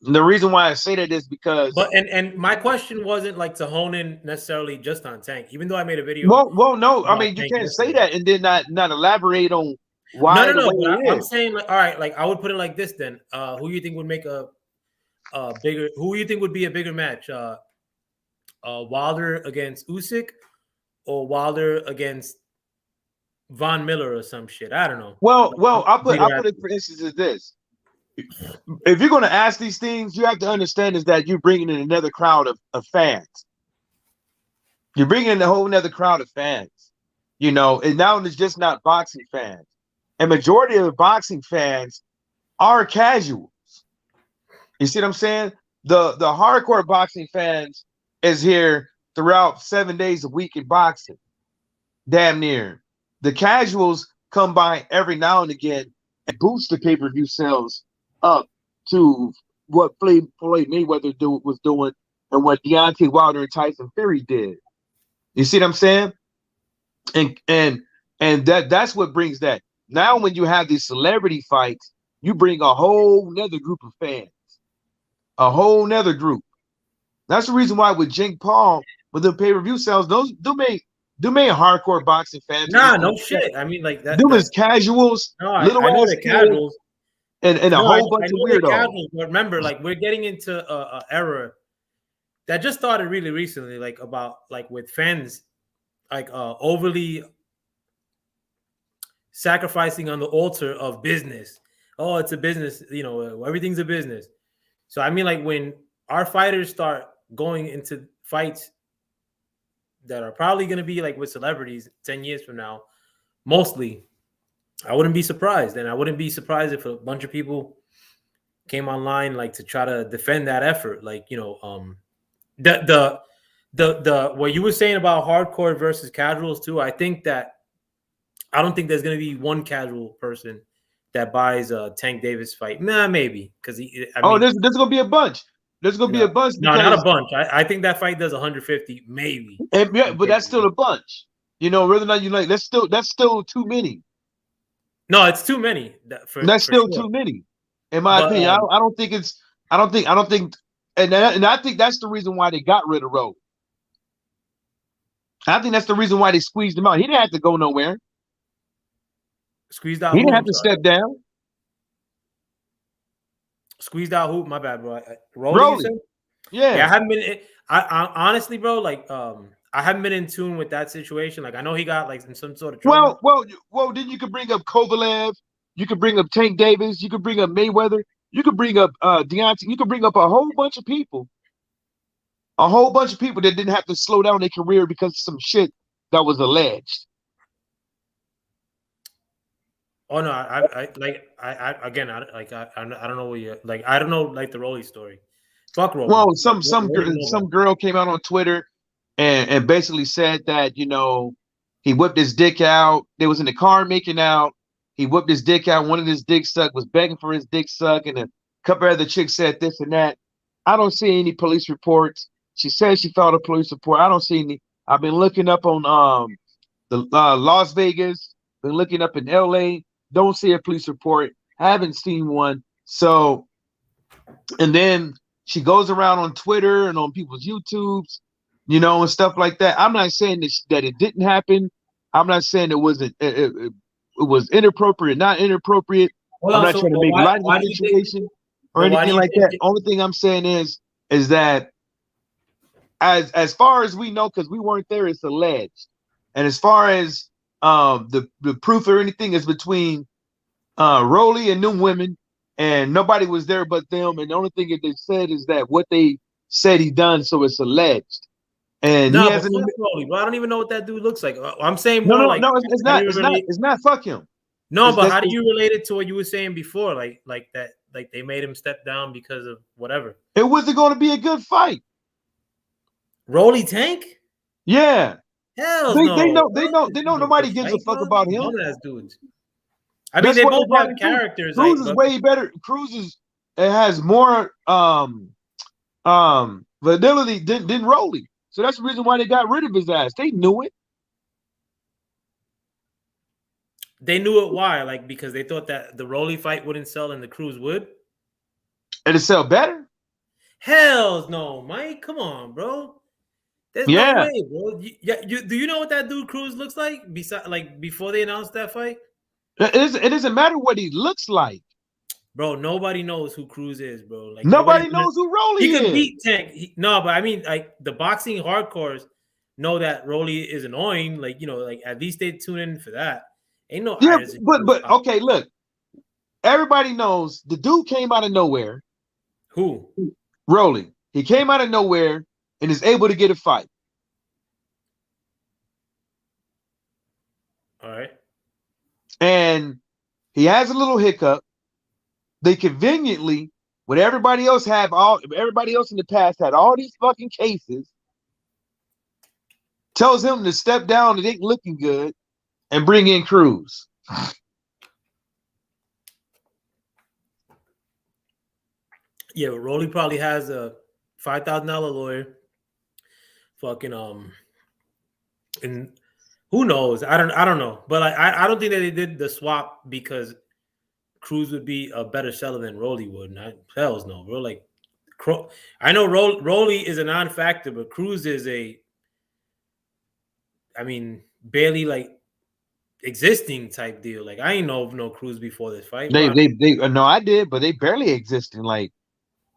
the reason why I say that is because and my question wasn't like to hone in necessarily just on Tank, even though I made a video. Well, no, I mean you can't say that and then not elaborate on why. No. I'm saying, like, all right, like I would put it like this then. Who you think would make a bigger? Who you think would be a bigger match? Wilder against Usyk, or Wilder against Von Miller or some shit? I don't know. Well, I'll put it for instance as this. If you're going to ask these things, you have to understand is that you're bringing in another crowd of fans. You're bringing in a whole another crowd of fans, you know, and now it's just not boxing fans. And majority of the boxing fans are casuals. You see what I'm saying? The hardcore boxing fans is here throughout 7 days a week in boxing. Damn near. The casuals come by every now and again and boost the pay-per-view sales up to what Floyd Mayweather was doing and what Deontay Wilder and Tyson Fury did. You see what I'm saying? And that's what brings that. Now when you have these celebrity fights, you bring a whole nother group of fans. A whole nother group. That's the reason why with Jake Paul, with the pay-per-view sales, those do make hardcore boxing fans. Nah, no shit. I mean, like that. Them is casuals, little I know the casuals. And a whole bunch of weirdos. But remember, like we're getting into a era that just started really recently, like about like with fans, like overly sacrificing on the altar of business. Oh, it's a business, you know, everything's a business. So I mean, like when our fighters start going into fights that are probably going to be like with celebrities 10 years from now, mostly, I wouldn't be surprised. And I wouldn't be surprised if a bunch of people came online like to try to defend that effort. Like, you know, the what you were saying about hardcore versus casuals too, I don't think there's going to be one casual person that buys a Tank Davis fight. Nah, maybe. Because there's going to be a bunch. There's going to be a bunch. No, not a bunch. I think that fight does 150, maybe. Yeah, but that's still a bunch. You know, whether or not you like, that's still too many. No, it's too many. That's still too many, in my opinion. I don't think, and I think that's the reason why they got rid of Rose. I think that's the reason why they squeezed him out. He didn't have to go nowhere. Squeezed out. He didn't have to step down. Squeezed out who? My bad, bro. Rolling. Yeah. I haven't been. I honestly, bro, like I haven't been in tune with that situation. Like I know he got like in some sort of trouble. Well. Then you could bring up Kovalev. You could bring up Tank Davis. You could bring up Mayweather. You could bring up Deontay. You could bring up a whole bunch of people. A whole bunch of people that didn't have to slow down their career because of some shit that was alleged. Oh no, I don't know what you like. I don't know like the Rolly story. Fuck Rolly. Well, some girl came out on Twitter and basically said that, you know, He whipped his dick out. They was in the car making out. He whipped his dick out. One of his dick suck was begging for his dick suck, and a couple other chicks said this and that. I don't see any police reports. She said she filed a police report. I don't see any. I've been looking up on the Las Vegas. Been looking up in LA. Don't see a police report. Haven't seen one. So, and then she goes around on Twitter and on people's YouTubes, and stuff like that. I'm not saying that it didn't happen. I'm not saying it wasn't. It was inappropriate, not inappropriate. I'm not trying to make light of the situation or anything like that. Only thing I'm saying is that as far as we know, because we weren't there, it's alleged. And as far as the proof or anything is between Rolly and them women, and nobody was there but them. And the only thing that they said is that what they said he done, so it's alleged. And no, he hasn't. Rolly, bro, I don't even know what that dude looks like. I'm saying more it's not. It's not. Fuck him. No, but how do you relate it to what you were saying before? Like that, like they made him step down because of whatever. It wasn't going to be a good fight. Rolly Tank? Yeah. Hell they, no. They know nobody gives a fuck about him. Dumbass dudes. I mean, they both have characters. Cruz is way better. Cruz has more validity than Rolly. So that's the reason why they got rid of his ass. They knew it. They knew it. Why? Like, because they thought that the Rolly fight wouldn't sell and the Cruz would? It'd sell better? Hell no, Mike. Come on, bro. There's no way, bro. Do you know what that dude Cruz looks like? Before they announced that fight? It doesn't matter what he looks like. Bro, nobody knows who Cruz is, bro. Like nobody knows who Rolly is. He could beat Tank. No, but I mean, like the boxing hardcores know that Rolly is annoying. Like, like at least they tune in for that. Ain't no. Yeah, but okay, look. Everybody knows the dude came out of nowhere. Who? Rolly. He came out of nowhere and is able to get a fight. All right. And he has a little hiccup. They conveniently, when everybody else in the past had all these fucking cases, tells him to step down. It ain't looking good, and bring in Cruz. Yeah, but Rolly probably has a $5,000 lawyer. Fucking and who knows? I don't know, but I don't think that they did the swap because Cruz would be a better seller than Rolly would. Hells no, bro. Like, I know Rolly is a non-factor, but Cruz is barely like existing type deal. Like, I ain't know no Cruz before this fight. They no, I did, but they barely existing. Like,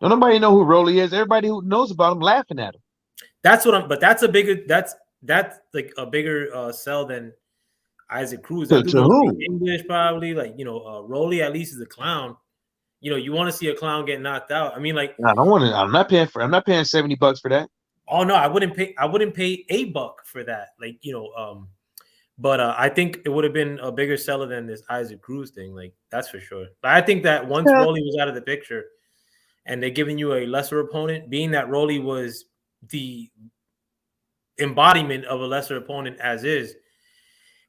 don't nobody know who Rolly is. Everybody who knows about him laughing at him. That's like a bigger sell than Isaac Cruz. To who? English probably. Like, Rolly at least is a clown. You want to see a clown get knocked out. I mean, like, I don't want to. I'm not paying $70 for that. Oh no, I wouldn't pay $1 for that. Like, but I think it would have been a bigger seller than this Isaac Cruz thing. Like, that's for sure. But I think that once Rolly was out of the picture and they're giving you a lesser opponent, being that Rolly was the embodiment of a lesser opponent as is,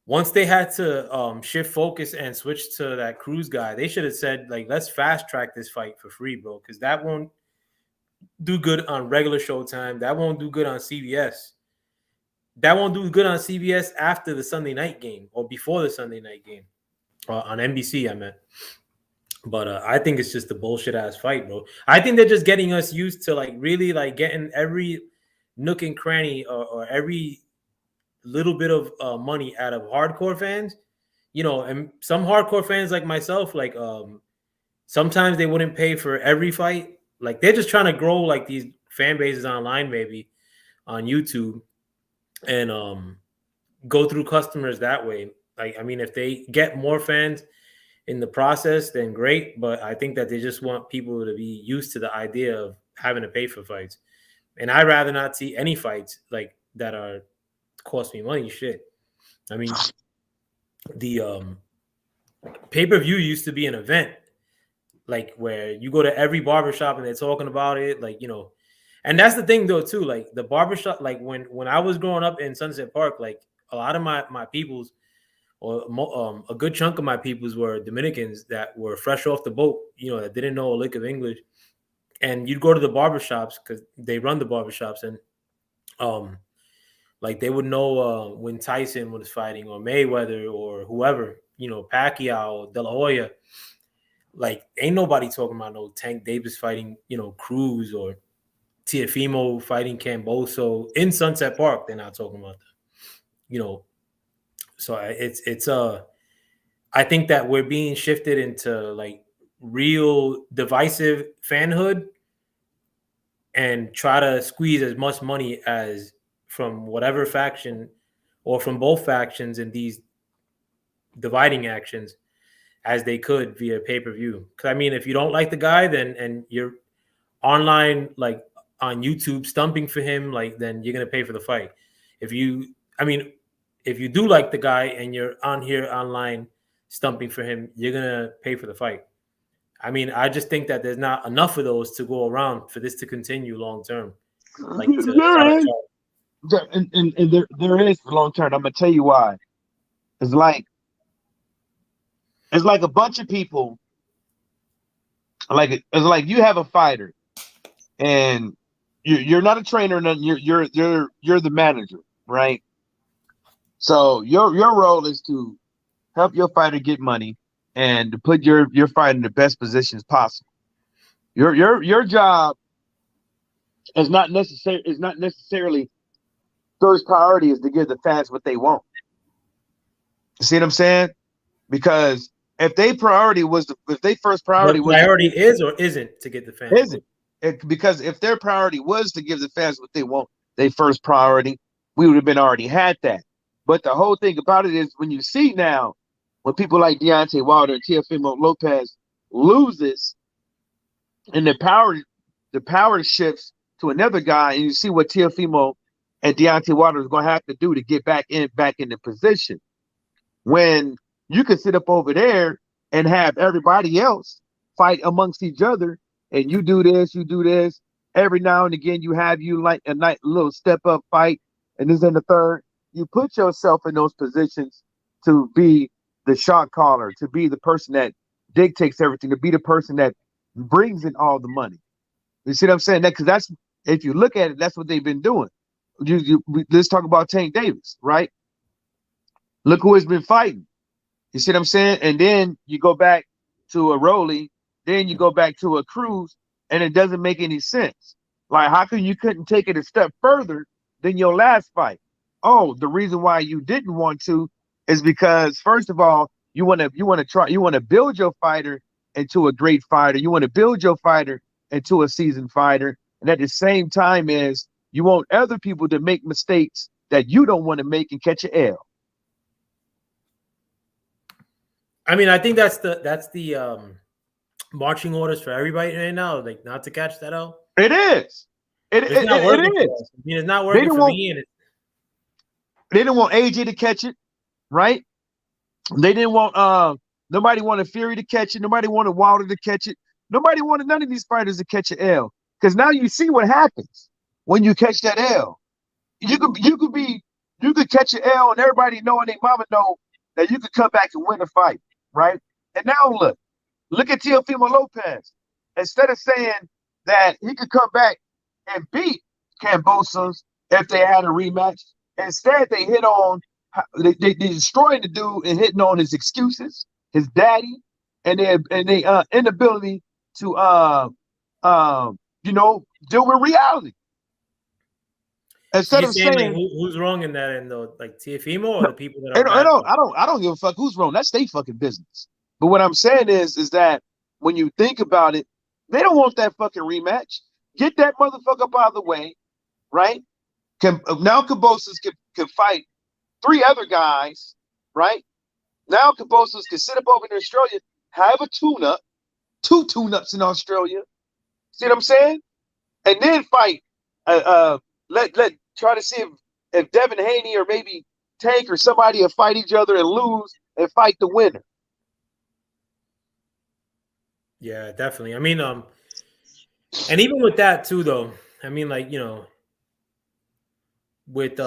once they had to shift focus and switch to that Cruz guy, they should have said, like, let's fast track this fight for free, bro, because that won't do good on regular Showtime. That won't do good on CBS. That won't do good on CBS after the Sunday night game or before the Sunday night game on NBC, I meant. But I think it's just a bullshit ass fight, bro. I think they're just getting us used to like really like getting every nook and cranny or every little bit of money out of hardcore fans, and some hardcore fans like myself, like sometimes they wouldn't pay for every fight. Like, they're just trying to grow like these fan bases online, maybe on YouTube, and go through customers that way. Like, I mean, if they get more fans in the process, then great. But I think that they just want people to be used to the idea of having to pay for fights. And I'd rather not see any fights like that are cost me money. Shit. I mean, the pay-per-view used to be an event, like where you go to every barbershop and they're talking about it, like, and that's the thing though too, like the barbershop, like when I was growing up in Sunset Park, like a lot of my peoples, or a good chunk of my peoples were Dominicans that were fresh off the boat, that didn't know a lick of English. And you'd go to the barbershops because they run the barbershops, and like they would know when Tyson was fighting, or Mayweather, or whoever, Pacquiao, De La Hoya. Like, ain't nobody talking about no Tank Davis fighting, Cruz, or Teofimo fighting Camboso in Sunset Park. They're not talking about that, So it's I think that we're being shifted into like real divisive fanhood, and try to squeeze as much money as from whatever faction or from both factions in these dividing actions as they could via pay-per-view. Because I mean, if you don't like the guy, then and you're online, like on YouTube, stumping for him, like then you're gonna pay for the fight. If you do like the guy and you're on here online stumping for him, you're gonna pay for the fight. I mean, I just think that there's not enough of those to go around for this to continue long term. Like there is, and there is for long term. I'm gonna tell you why. It's like a bunch of people. It's like you have a fighter, and you're not a trainer, and you're the manager, right? So your role is to help your fighter get money and to put your fighter in the best positions possible. Your job is not necessarily first priority is to give the fans what they want. You see what I'm saying? Because if they first priority is or isn't to get the fans. Isn't. Because if their priority was to give the fans what they want, their first priority, we would have been already had that. But the whole thing about it is when you see now, when people like Deontay Wilder and Teofimo Lopez loses, and the power shifts to another guy, and you see what Teofimo and Deontay Wilder is going to have to do to get back in the position. When you can sit up over there and have everybody else fight amongst each other, and you do this, every now and again you have like a nice little step up fight, and this in the third, you put yourself in those positions to be the shot caller, to be the person that dictates everything, to be the person that brings in all the money. You see what I'm saying? Because that's, if you look at it, that's what they've been doing. Let's talk about Tank Davis, right? Look who has been fighting. You see what I'm saying? And then you go back to a Rolly, then you go back to a Cruz, and it doesn't make any sense. Like, how come you couldn't take it a step further than your last fight? Oh, the reason why you didn't want to is because, first of all, you want to build your fighter into a great fighter. You want to build your fighter into a seasoned fighter, and at the same time is you want other people to make mistakes that you don't want to make and catch an L. I mean, I think that's the marching orders for everybody right now, like not to catch that L. It is. It is. I mean, it's not working for me. And they didn't want AJ to catch it, right? They didn't want nobody wanted Fury to catch it. Nobody wanted Wilder to catch it. Nobody wanted none of these fighters to catch an L. Because now you see what happens when you catch that L. You could catch an L, and everybody know and their mama know that you could come back and win a fight, right? And now look at Teofimo Lopez. Instead of saying that he could come back and beat Cambosos if they had a rematch, instead they they destroying the dude and hitting on his excuses, his daddy, and their inability to deal with reality. Instead of saying like, who's wrong in that end though, like Teofimo or the people that are I don't give a fuck who's wrong. That's their fucking business. But what I'm saying is that when you think about it, they don't want that fucking rematch. Get that motherfucker up out of the way, right? Now Cambosos can fight 3 other guys, right? Now Cambosos can sit up over in Australia, have a tune-up, 2 tune-ups in Australia. See what I'm saying? And then fight. Let try to see if Devin Haney or maybe Tank or somebody will fight each other and lose and fight the winner. Yeah, definitely. I mean, and even with that too, though, I mean, like, with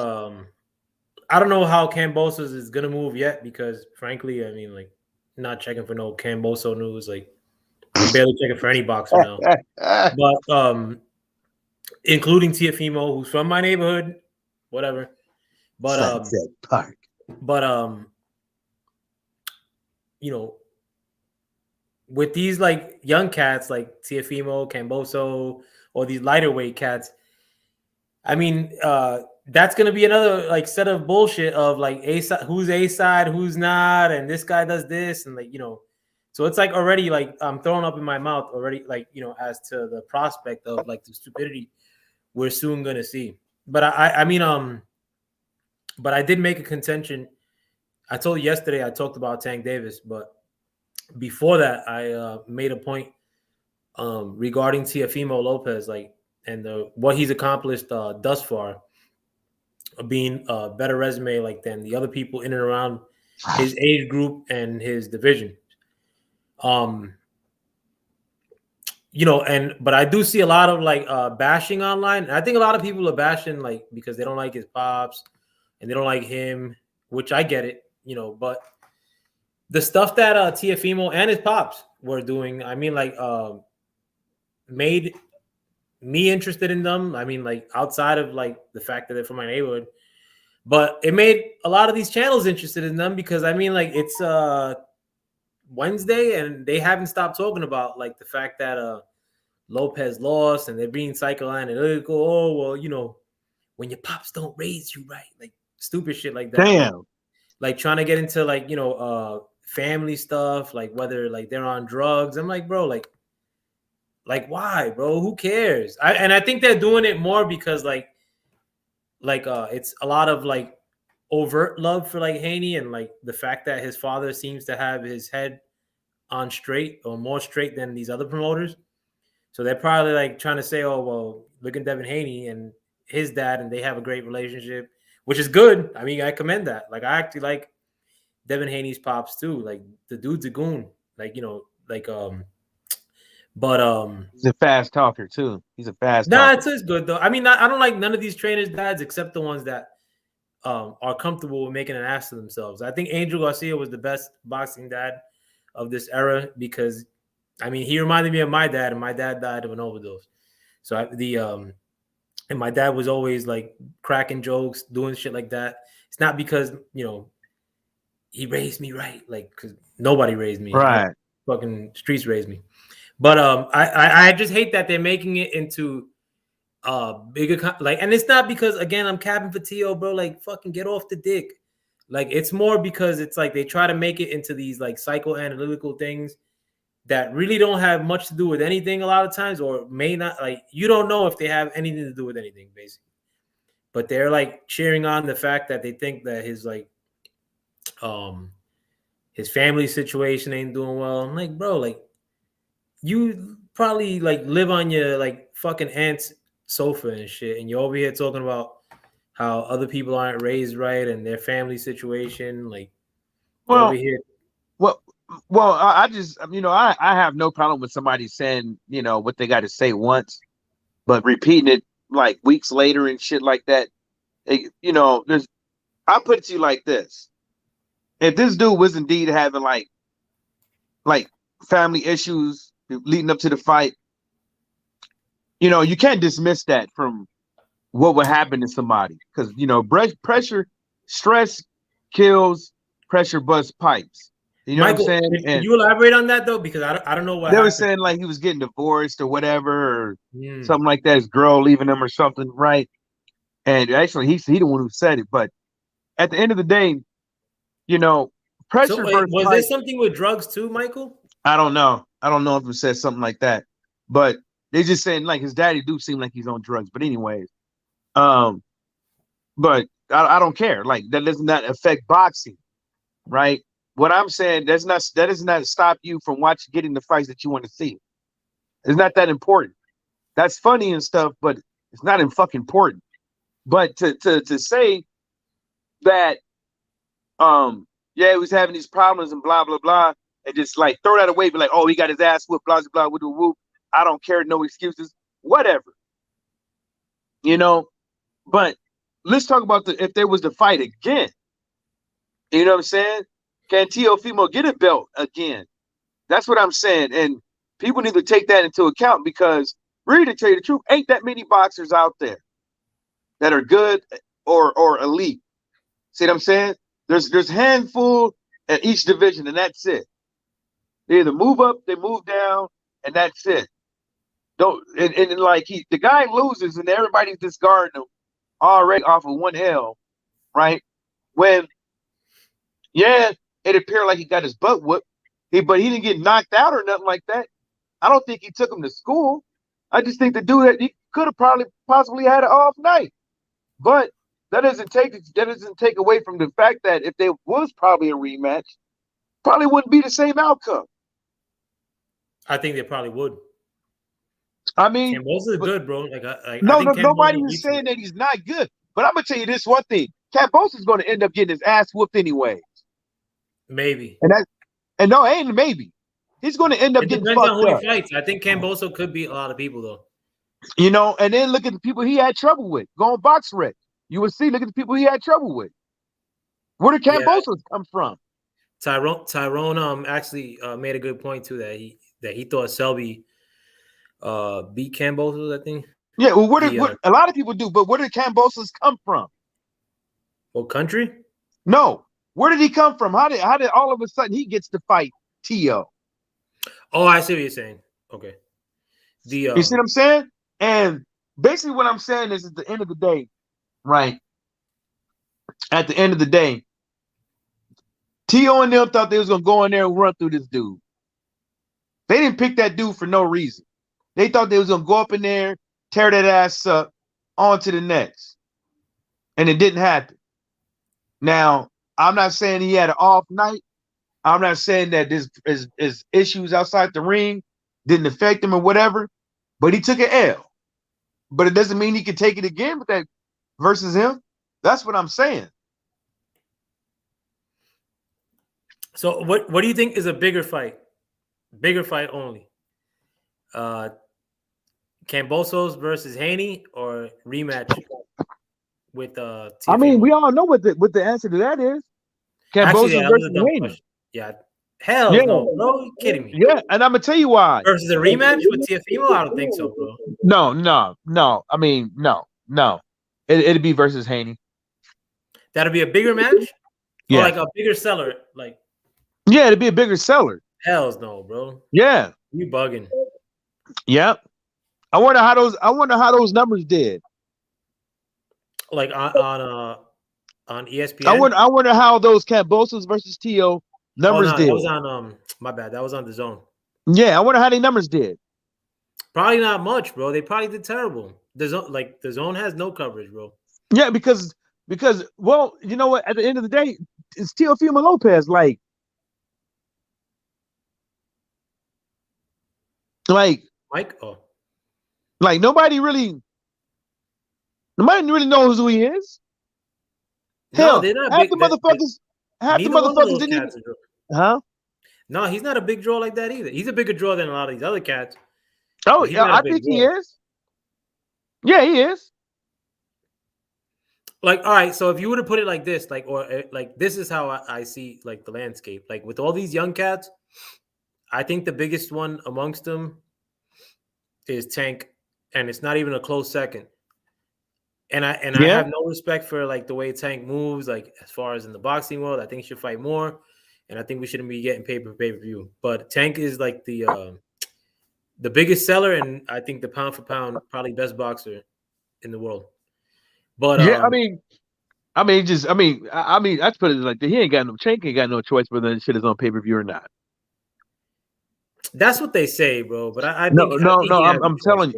I don't know how Cambosos is gonna move yet because, frankly, I mean, like, not checking for no Camboso news. Like, I'm barely checking for any boxer now. But including Tiafimo, who's from my neighborhood, whatever. But Sunset Park. but you know, with these like young cats like Tiafimo, Camboso, or these lighter weight cats, I mean, that's gonna be another like set of bullshit of like a side, who's a side, who's not, and this guy does this, and like so it's like already like I'm throwing up in my mouth already, like as to the prospect of like the stupidity we're soon gonna see. But I mean, but I did make a contention. I told you yesterday I talked about Tank Davis, but before that I made a point regarding Teofimo Lopez, like and what he's accomplished thus far, being a better resume like than the other people in and around his age group and his division. But I do see a lot of like bashing online. And I think a lot of people are bashing like because they don't like his pops and they don't like him, which I get it, but the stuff that Tiafimo and his pops were doing, I mean, like made me interested in them. I mean, like outside of like the fact that they're from my neighborhood, but it made a lot of these channels interested in them because I mean, like it's Wednesday and they haven't stopped talking about like the fact that Lopez lost and they're being psychoanalytical. Oh, well, when your pops don't raise you right, like stupid shit like that. Damn. Like trying to get into like, family stuff, like whether like they're on drugs. I'm like, bro, like why, bro? Who cares? I think they're doing it more because like it's a lot of like overt love for like Haney and like the fact that his father seems to have his head on straight or more straight than these other promoters. So they're probably like trying to say, oh, well, look at Devin Haney and his dad, and they have a great relationship, which is good. I mean, I commend that. Like, I actually like Devin Haney's pops too. Like, the dude's a goon. Like, He's a fast talker too. He's a fast nah, talker. it's good though. I mean, I don't like none of these trainers' dads except the ones that are comfortable with making an ass of themselves. I think Angel Garcia was the best boxing dad of this era because I mean, he reminded me of my dad, and my dad died of an overdose. So and my dad was always like cracking jokes, doing shit like that. It's not because he raised me right, like because nobody raised me. Right. Fucking streets raised me. But I just hate that they're making it into bigger like, and it's not because again I'm capping for T.O., bro. Like fucking get off the dick. Like it's more because it's like they try to make it into these like psychoanalytical things that really don't have much to do with anything a lot of times, or may not, like you don't know if they have anything to do with anything basically, but they're like cheering on the fact that they think that his like his family situation ain't doing well. I'm like, bro, like you probably like live on your like fucking aunt's sofa and shit, and you're over here talking about how other people aren't raised right and their family situation, like you're over Well, here. well, I just, I have no problem with somebody saying, what they got to say once, but repeating it like weeks later and shit like that. There's, I'll put it to you like this. If this dude was indeed having like family issues leading up to the fight, you can't dismiss that from what would happen to somebody because, pressure, stress kills, pressure busts pipes. You know Michael, what I'm saying? can And you elaborate on that though? Because I don't know what they were happened. saying like he was getting divorced or whatever, or something like that. His girl leaving him or something, right? And actually, he the one who said it. But at the end of the day, So pressure wait, versus was there pipe. something with drugs too, Michael? I don't know. I don't know if it said something like that. But they just saying like his daddy do seem like he's on drugs. But anyways, um, but I don't care. Like that does not affect boxing, right? What I'm saying that does not stop you from getting the fights that you want to see. It's not that important. That's funny and stuff, but it's not in fucking important. But to say that yeah, he was having these problems and blah blah blah, and just like throw that away, be like, oh, he got his ass whooped, blah blah blah, whoop whoop. I don't care, no excuses, whatever. But let's talk about if there was the fight again. You know what I'm saying? Can Teofimo get a belt again? That's what I'm saying. And people need to take that into account because, really, to tell you the truth, ain't that many boxers out there that are good or elite. See what I'm saying? There's handful at each division, and that's it. They either move up, they move down, and that's it. Don't and like the guy loses, and everybody's discarding him already off of one L, right? When it appeared like he got his butt whooped, but he didn't get knocked out or nothing like that. I don't think he took him to school. I just think the dude that he could have possibly had an off night. But that doesn't take away from the fact that if there was probably a rematch, probably wouldn't be the same outcome. I think they probably would. I mean, Cambosos is good, bro. Nobody is saying that he's not good. But I'm gonna tell you this one thing: Cambosos is going to end up getting his ass whooped anyway. Maybe. And no, ain't maybe. He's going to end up getting fucked up. Depends on who he fights. I think Cambosos could beat a lot of people though. You know, and then look at the people he had trouble with. Go on Box Rec. You will see. Look at the people he had trouble with. Where did Cambosos come from? Tyrone actually made a good point too that he thought Selby beat Cambosos, I think. Yeah, well, a lot of people do, but where did Cambosos come from? What country? No, where did he come from? How did all of a sudden he gets to fight Tio? Oh, I see what you're saying. Okay, you see what I'm saying? And basically, what I'm saying is, at the end of the day, right? At the end of the day, Tio and them thought they was gonna go in there and run through this dude. They didn't pick that dude for no reason. They thought they was gonna go up in there, tear that ass up, on to the next. And it didn't happen. Now, I'm not saying he had an off night. I'm not saying that this is issues outside the ring didn't affect him or whatever, but he took an L. But it doesn't mean he can take it again with that versus him. That's what I'm saying. So what do you think is a bigger fight? Bigger fight only. Cambosos versus Haney or rematch with I mean, we all know what the answer to that is. Cambosos versus Haney. Yeah. Hell no, bro. You kidding me? Yeah, and I'm gonna tell you why. Versus a rematch with Teofimo? I don't think so, bro. No. I mean, no. It'd be versus Haney. That'd be a bigger match? Yeah. Or like a bigger seller? Like, yeah, it'd be a bigger seller. Hells no, bro. Yeah. You bugging. Yep. I wonder how those numbers did. Like on ESPN. I wonder how those Cambosos versus Tio numbers did. That was on my bad. That was on the Zone. Yeah, I wonder how the numbers did. Probably not much, bro. They probably did terrible. The Zone has no coverage, bro. Yeah, because well, you know what? At the end of the day, it's Teofimo Lopez. Like Mike. Oh, like nobody really knows who he is. Hell, they're not half the motherfuckers didn't even. Huh? No, he's not a big draw like that either. He's a bigger draw than a lot of these other cats. Oh, yeah, I think he is. Yeah, he is. Like, all right, so if you were to put it like this, like this is how I see like the landscape. Like with all these young cats, I think the biggest one amongst them is Tank, and it's not even a close second. And I have no respect for like the way Tank moves, like as far as in the boxing world. I think he should fight more, and I think we shouldn't be getting pay-per-view. But Tank is like the biggest seller, and I think the pound for pound probably best boxer in the world. But yeah, I mean, I put it like that. Tank ain't got no choice whether the shit is on pay-per-view or not. That's what they say, bro. But I'm telling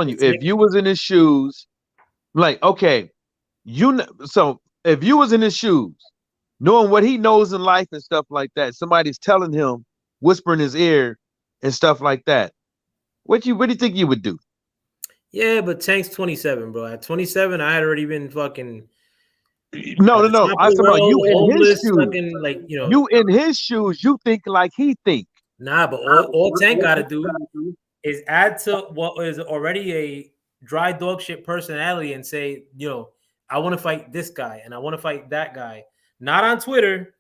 you, if you was in his shoes, like, okay, so if you was in his shoes, knowing what he knows in life and stuff like that, somebody's telling him, whispering his ear and stuff like that, what do you think you would do? Yeah, but Tank's 27, bro. At 27, I had already been fucking. No. I'm talking about you in his shoes. Fucking, like, you know, you in his shoes, you think like he think. Nah, but all Tank got to do is add to what is already a dry dog shit personality and say, you know, I want to fight this guy and I want to fight that guy. Not on Twitter,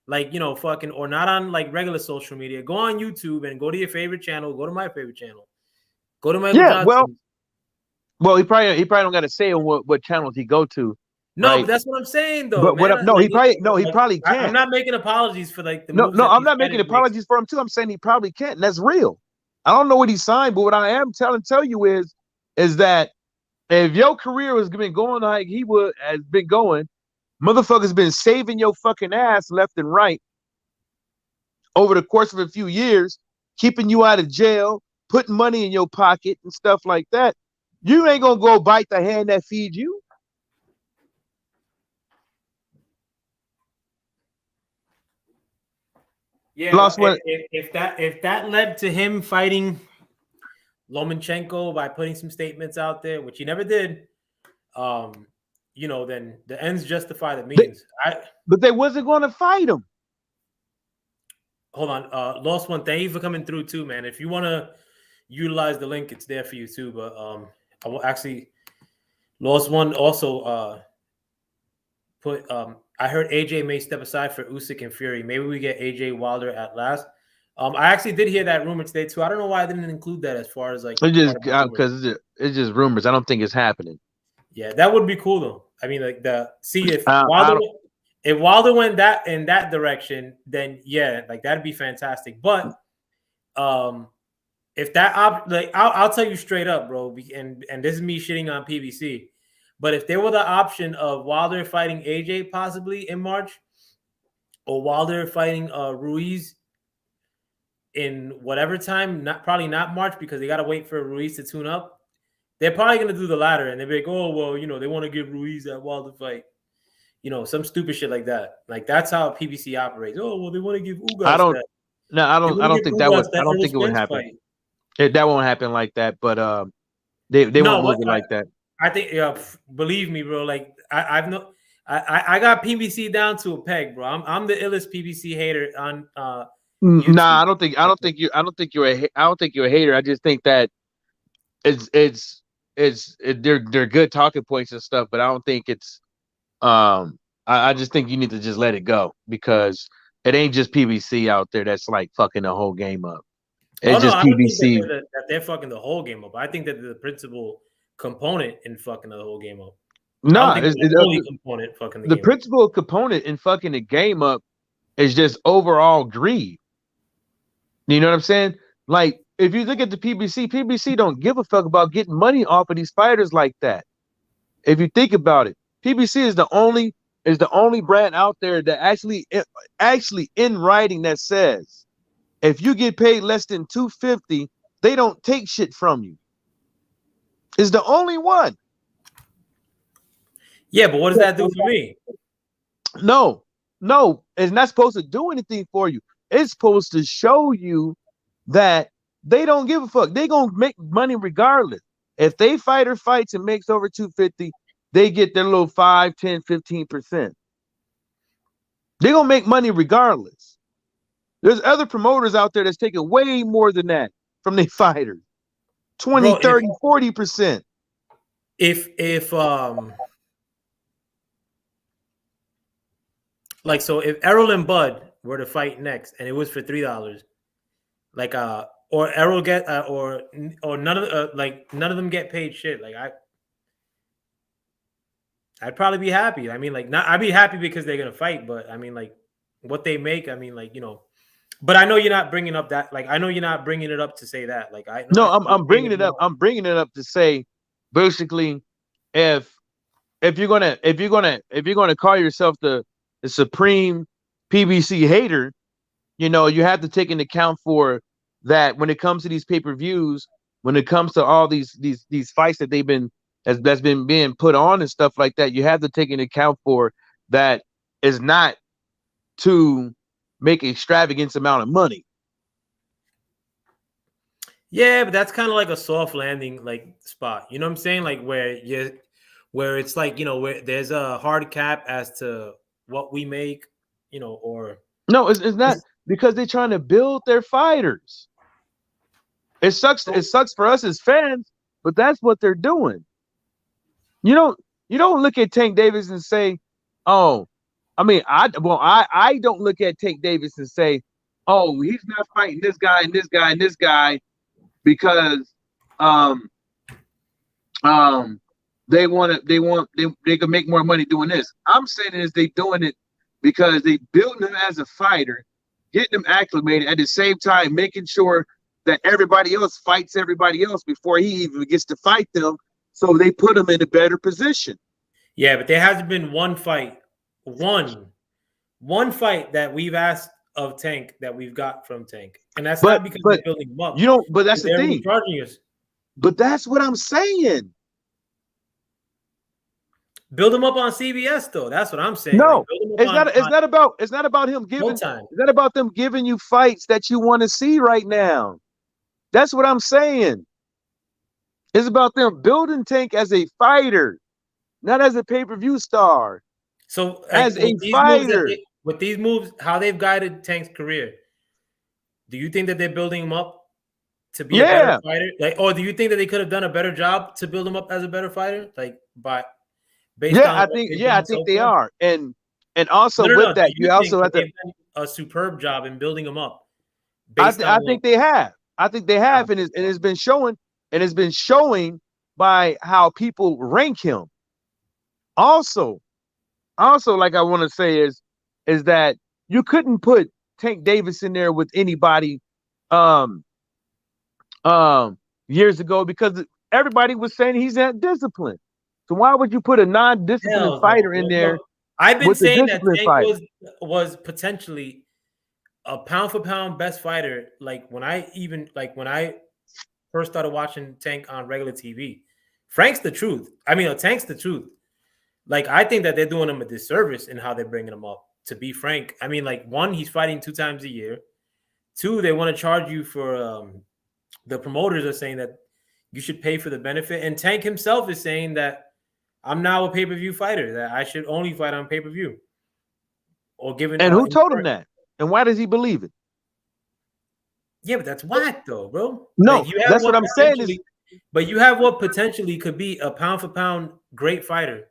like, fucking, or not on like regular social media. Go on YouTube and go to your favorite channel. Go to my favorite channel. Go to Michael Yeah, Johnson. well, he probably don't got to say on what channels he go to, No, right? but that's what I'm saying, though, But man. he probably can't. I'm not making apologies for like the No, moves that I'm these not making fighters make. apologies for him too. I'm saying he probably can't, and that's real. I don't know what he signed, but what I am tell you is that if your career has been going like he has been going, motherfuckers been saving your fucking ass left and right over the course of a few years, keeping you out of jail, putting money in your pocket and stuff like that. You ain't gonna go bite the hand that feeds you. Yeah, but if that led to him fighting Lomachenko by putting some statements out there, which he never did, then the ends justify the means. But they wasn't going to fight him. Hold on, Lost One. Thank you for coming through too, man. If you want to utilize the link, it's there for you too. But I will actually Lost One also put. I heard AJ may step aside for Usyk and Fury. Maybe we get AJ Wilder at last. I actually did hear that rumor today too. I don't know why I didn't include that as far as like it's just because it's just rumors. I don't think it's happening. Yeah, that would be cool though. I mean, like if Wilder went in that direction, then yeah, like that'd be fantastic. But if that I'll tell you straight up, bro, and this is me shitting on PBC. But if there were the option of Wilder fighting AJ possibly in March, or Wilder fighting Ruiz in whatever time, probably not March because they got to wait for Ruiz to tune up. They're probably going to do the latter, and they'll be like, oh, well, they want to give Ruiz that Wilder fight. Some stupid shit like that. Like, that's how PBC operates. Oh, well, they want to give Ugas I don't think that would. I don't think it would happen. That won't happen like that. But they won't move it like that. I think, believe me, bro. Like, I got PBC down to a peg, bro. I'm the illest PBC hater on. YouTube. Nah, I don't think you're a hater. I just think that they're good talking points and stuff, but I don't think it's. I just think you need to just let it go because it ain't just PBC out there that's like fucking the whole game up. It's just PBC that they're fucking the whole game up. I think that the principal component in fucking the whole game up. No, it's the only component fucking the principal component in fucking the game up is just overall greed. You know what I'm saying? Like, if you look at the PBC don't give a fuck about getting money off of these fighters like that. If you think about it, PBC is the only brand out there that actually in writing that says if you get paid less than $250, they don't take shit from you. It's the only one. Yeah, but what does that do for me? No, it's not supposed to do anything for you. It's supposed to show you that they don't give a fuck. They gonna make money regardless. If they fighter fights and makes over 250, they get their little 5, 10, 15%. They're gonna make money regardless. There's other promoters out there that's taking way more than that from their fighters. 20, bro, 30, 40%. If like, so if Errol and Bud were to fight next and it was for $3, like or Errol get or none of them get paid shit, like I'd probably be happy. I mean, like, I'd be happy because they're gonna fight, but I mean, like, what they make, I mean, like, but I know you're not bringing up that, like, I know you're not bringing it up to say that, like, I'm bringing it up. I'm bringing it up to say, basically, if you're gonna call yourself the supreme PBC hater, you have to take into account for that when it comes to these pay-per-views, when it comes to all these fights that that's been being put on and stuff like that, you have to take into account for that is not to make extravagant amount of money. Yeah, but that's kind of like a soft landing like spot. You know what I'm saying? Like where it's like, where there's a hard cap as to what we make, or no, it's not because they're trying to build their fighters. It sucks for us as fans, but that's what they're doing. You You don't look at Tank Davis and say, "Oh, I don't look at Tank Davis and say, oh, he's not fighting this guy and this guy and this guy because um um they can make more money doing this." I'm saying is they doing it because they building him as a fighter, getting him acclimated at the same time, making sure that everybody else fights everybody else before he even gets to fight them. So they put him in a better position. Yeah, but there hasn't been one fight, one fight that we've asked of Tank that we've got from Tank, and that's not because they're building him up. You know, but that's the thing. Charging us. But that's what I'm saying. Build him up on CBS though. That's what I'm saying. No, it's not about him giving. It's not about them giving you fights that you want to see right now. That's what I'm saying. It's about them building Tank as a fighter, not as a pay-per-view star. So as a fighter. With these moves, how they've guided Tank's career, do you think that they're building him up to be a better fighter? Like, or do you think that they could have done a better job to build him up as a better fighter? Like, based on I think they are. And also with that, you also have to a superb job in building him up. I think they have. I think they have, and it's been showing, and it's been showing by how people rank him. Also, like I want to say is that you couldn't put Tank Davis in there with anybody years ago because everybody was saying he's not disciplined. So why would you put a non-disciplined fighter in there? I've been saying that Tank was potentially a pound for pound best fighter. Like when I first started watching Tank on regular TV. Tank's the truth. Like, I think that they're doing him a disservice in how they're bringing him up, to be frank. I mean, like, one, he's fighting 2 times a year. 2, they want to charge you for the promoters are saying that you should pay for the benefit. And Tank himself is saying that I'm now a pay-per-view fighter, that I should only fight on pay-per-view. And who told him that? And why does he believe it? Yeah, but that's whack, though, bro. No, like, that's what I'm saying. But you have what potentially could be a pound-for-pound great fighter.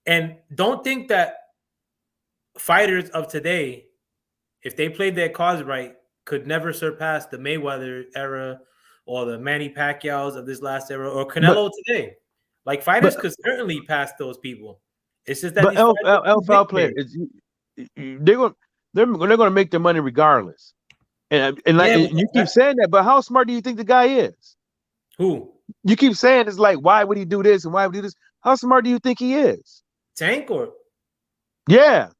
And don't think that fighters of today, if they played their cards right, could never surpass the Mayweather era or the Manny Pacquiao's of this last era or Canelo today. Like, fighters could certainly pass those people. It's just that NFL players, they're going to make their money regardless. And you keep saying that, but how smart do you think the guy is? Who? You keep saying it's like, why would he do this and why would he do this? How smart do you think he is? Tank or? Yeah.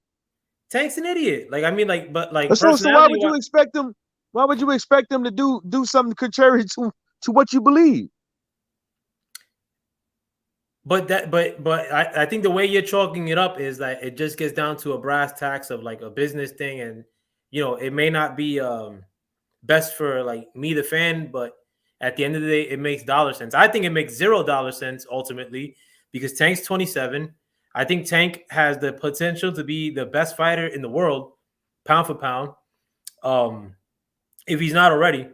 Tank's an idiot. Like, I mean, like, but like, so why would you expect them? Why would you expect them to do something contrary to what you believe? But I think the way you're chalking it up is that it just gets down to a brass tacks of like a business thing, and it may not be best for like me the fan, but at the end of the day, it makes dollar sense. I think it makes $0 ultimately because Tank's 27. I think Tank has the potential to be the best fighter in the world, pound for pound, if he's not already.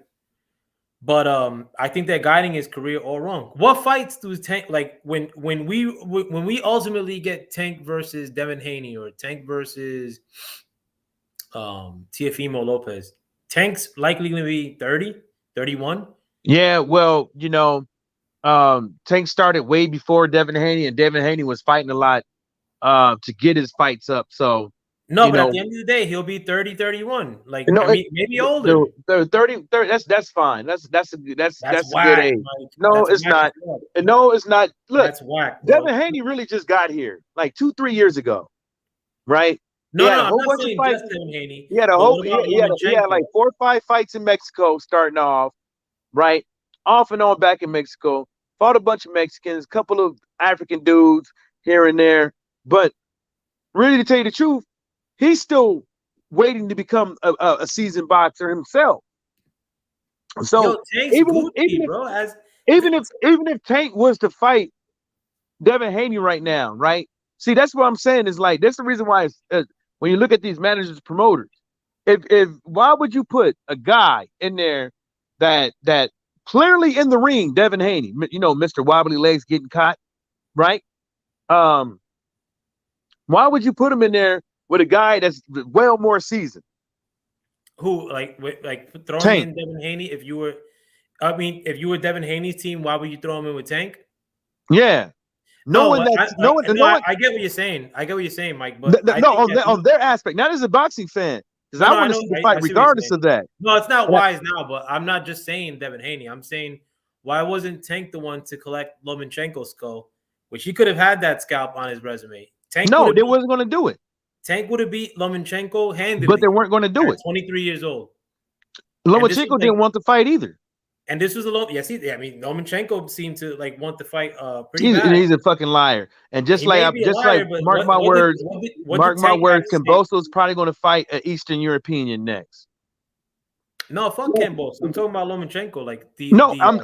But I think they're guiding his career all wrong. What fights do Tank like when we ultimately get Tank versus Devin Haney or Tank versus Teofimo Lopez? Tank's likely going to be 30, 31. Yeah, well, Tank started way before Devin Haney, and Devin Haney was fighting a lot to get his fights up. So but at the end of the day, he'll be 30, 31. Like, maybe older. 30, that's fine. That's a whack, good age. Mike. No, it's not. No, it's not. Look, that's whack. Bro. Devin Haney really just got here like 2-3 years ago, right? No, I'm not saying just Devin Haney. He had like 4 or 5 fights in Mexico starting off, right? Off and on back in Mexico. Fought a bunch of Mexicans, a couple of African dudes here and there. But really, to tell you the truth, he's still waiting to become a seasoned boxer himself. So even if Tank was to fight Devin Haney right now, right? See, that's what I'm saying is like that's the reason why when you look at these managers, promoters, if why would you put a guy in there that clearly in the ring, Devin Haney, Mr. Wobbly Legs getting caught, right? Why would you put him in there with a guy that's well more seasoned? Who throwing Tank. in Devin Haney? If you were Devin Haney's team, why would you throw him in with Tank? Yeah. I get what you're saying. I get what you're saying, Mike. But on their aspect, not as a boxing fan, because I want to see the fight regardless of that. No, it's not wise now, but I'm not just saying Devin Haney. I'm saying why wasn't Tank the one to collect Lomachenko's skull, which he could have had that scalp on his resume. They wasn't going to do it. Tank would have beat Lomachenko handedly, but they weren't going to do it. 23 years old. Lomachenko didn't want to fight either. And this was Lomachenko seemed to want to fight pretty bad. He's a fucking liar. And mark my words, Camboso's probably going to fight an Eastern European next. No, fuck Camboso. I'm talking about Lomachenko.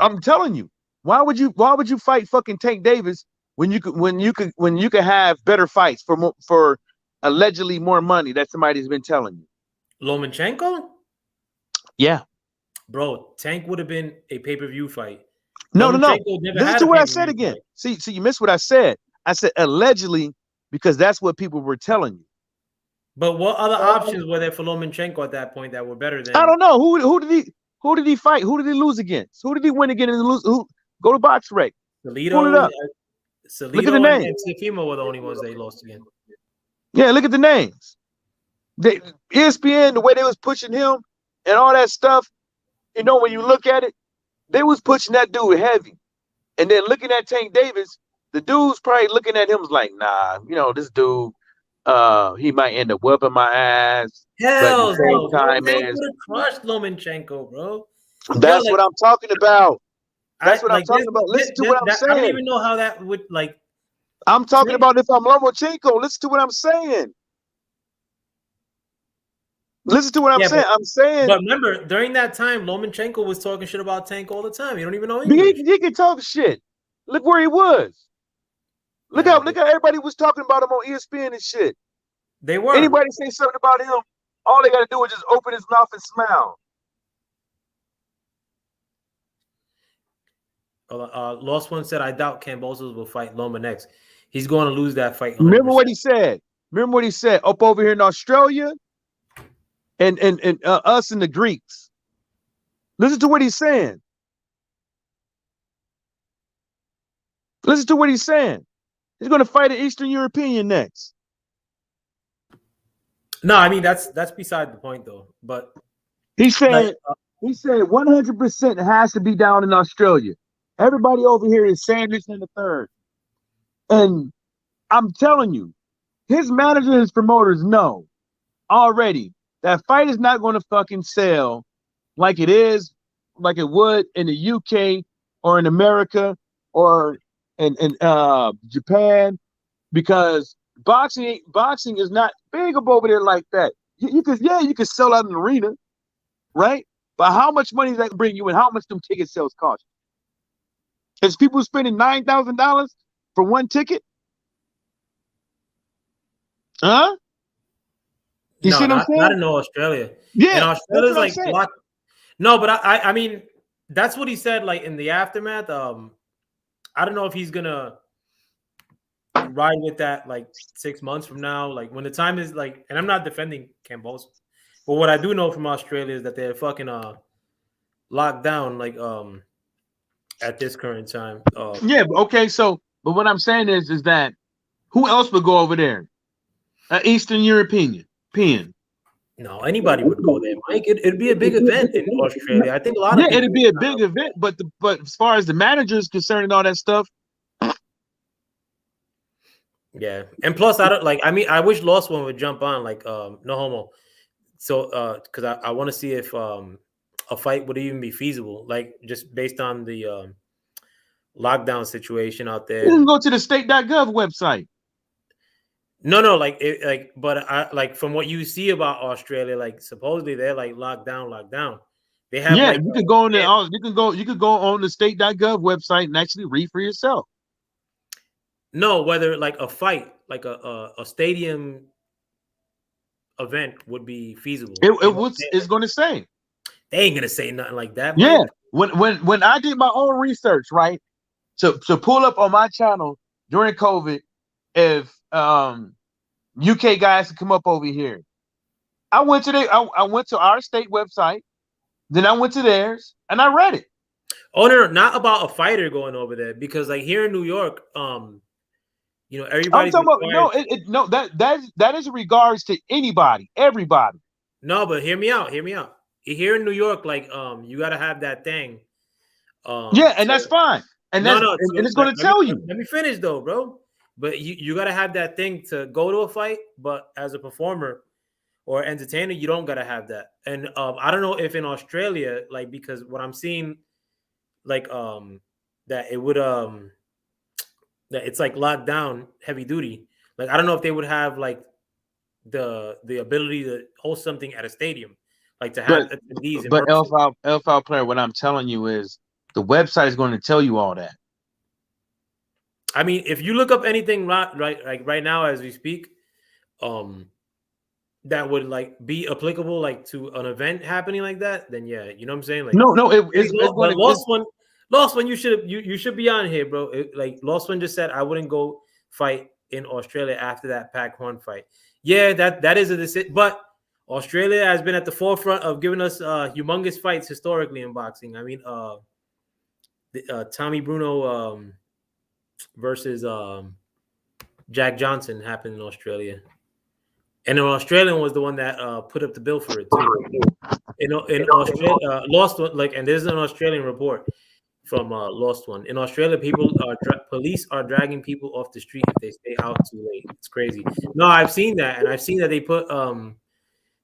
I'm telling you, why would you fight fucking Tank Davis when you could have better fights for allegedly more money that somebody's been telling you? Lomachenko? Yeah. Bro, Tank would have been a pay-per-view fight. No. Listen to what I said again. See, you missed what I said. I said allegedly because that's what people were telling you. But what other options were there for Lomachenko at that point that were better than? I don't know. Who did he fight? Who did he lose against? Who did he win against and lose? Go to BoxRec. Pull it up. Look at the names. And Teofimo were the only ones they lost again. Yeah, look at the names. ESPN, the way they was pushing him and all that stuff. When you look at it, they was pushing that dude heavy. And then looking at Tank Davis, the dude's probably looking at him was like, nah, this dude, he might end up whooping my ass. Hell no. They would have crushed Lomachenko, bro. That's what I'm talking about. That's what I'm talking about. Listen to what I'm saying. I don't even know how that would I'm talking about if I'm Lomachenko. Listen to what I'm saying. Listen to what I'm saying. I'm saying. But remember, during that time, Lomachenko was talking shit about Tank all the time. You don't even know English. He can talk shit. Look where he was. Look how everybody was talking about him on ESPN and shit. They were. Anybody say something about him, all they got to do is just open his mouth and smile. Lost One said, I doubt Cambosos will fight Loma next. He's going to lose that fight. 100%. Remember what he said? Up over here in Australia and us and the Greeks. Listen to what he's saying. He's going to fight an Eastern European next. No, I mean that's beside the point though. But he said 100% has to be down in Australia. Everybody over here is saying this in the third. And I'm telling you, his manager and his promoters know already that fight is not going to fucking sell like it would in the UK or in America or in Japan, because boxing is not big up over there like that. You could sell out an arena, right? But how much money does that bring you and how much them ticket sales cost? Is people spending $9,000 for one ticket? Huh? You see what I'm saying? Not in Australia. Yeah, and Australia's like block. No, but I mean that's what he said. Like in the aftermath, I don't know if he's gonna ride with that like 6 months from now. Like when the time is like, and I'm not defending Cambosos, but what I do know from Australia is that they're fucking locked down like at this current time. Yeah, okay. So, but what I'm saying is that who else would go over there? An Eastern European. No, anybody would go there, Mike. It'd be a big event in Australia. I think a lot of it'd be a big event, but as far as the manager is concerned and all that stuff. Yeah, and plus I don't like. I mean, I wish Lost One would jump on like no homo. So because I want to see if a fight would even be feasible, like just based on the lockdown situation out there. You can go to the state.gov website. No, but I like from what you see about Australia, like supposedly they're like locked down. They have you could go on there. You could go on the state.gov website and actually read for yourself. No, whether like a fight, like a stadium event would be feasible. It's going to say. They ain't gonna say nothing like that. Yeah, when I did my own research, right, to pull up on my channel during COVID if UK guys can come up over here. I went to our state website, then I went to theirs, and I read it. Oh no, not about a fighter going over there, because like here in New York, I'm everybody's talking about required. no that is in regards to anybody, everybody. No, but hear me out. Hear me out. Here in New York, like you gotta have that thing. Yeah, and that's fine, and No, that's no. and So it's going to tell you. let me finish though, bro. But you gotta have that thing to go to a fight. But as a performer or entertainer, you don't gotta have that. And I don't know if in Australia, like because what I'm seeing, like that it would that it's like locked down heavy duty. Like I don't know if they would have like the ability to host something at a stadium, like to have But attendees but immersive. L player, what I'm telling you is the website is going to tell you all that. I mean, if you look up anything right now as we speak, that would like be applicable like to an event happening like that, then yeah, you know what I'm saying? Like No, it's going but to it's, lost one, you should be on here, bro. Like lost one just said I wouldn't go fight in Australia after that Pac Horn fight. Yeah, that is a decision, but Australia has been at the forefront of giving us humongous fights historically in boxing. I mean, Tommy Bruno versus Jack Johnson happened in Australia. And an Australian was the one that put up the bill for it too. In Australia, Lost One, like, and there's an Australian report from Lost One. In Australia, police are dragging people off the street if they stay out too late. It's crazy. No, I've seen that, and I've seen that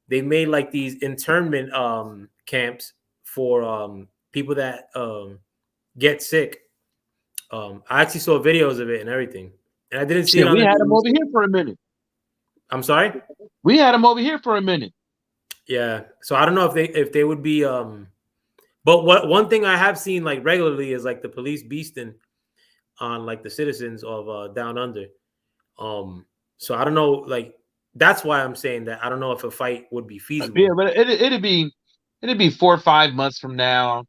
they made like these internment camps for people that get sick. I actually saw videos of it and everything, and I didn't see it on we the had them news. over here for a minute. I'm sorry. We had them over here for a minute. Yeah. So I don't know if they would be but one thing I have seen like regularly is like the police beasting on like the citizens of down under. So I don't know, like that's why I'm saying that I don't know if a fight would be feasible. Yeah, but it'd be 4 or 5 months from now.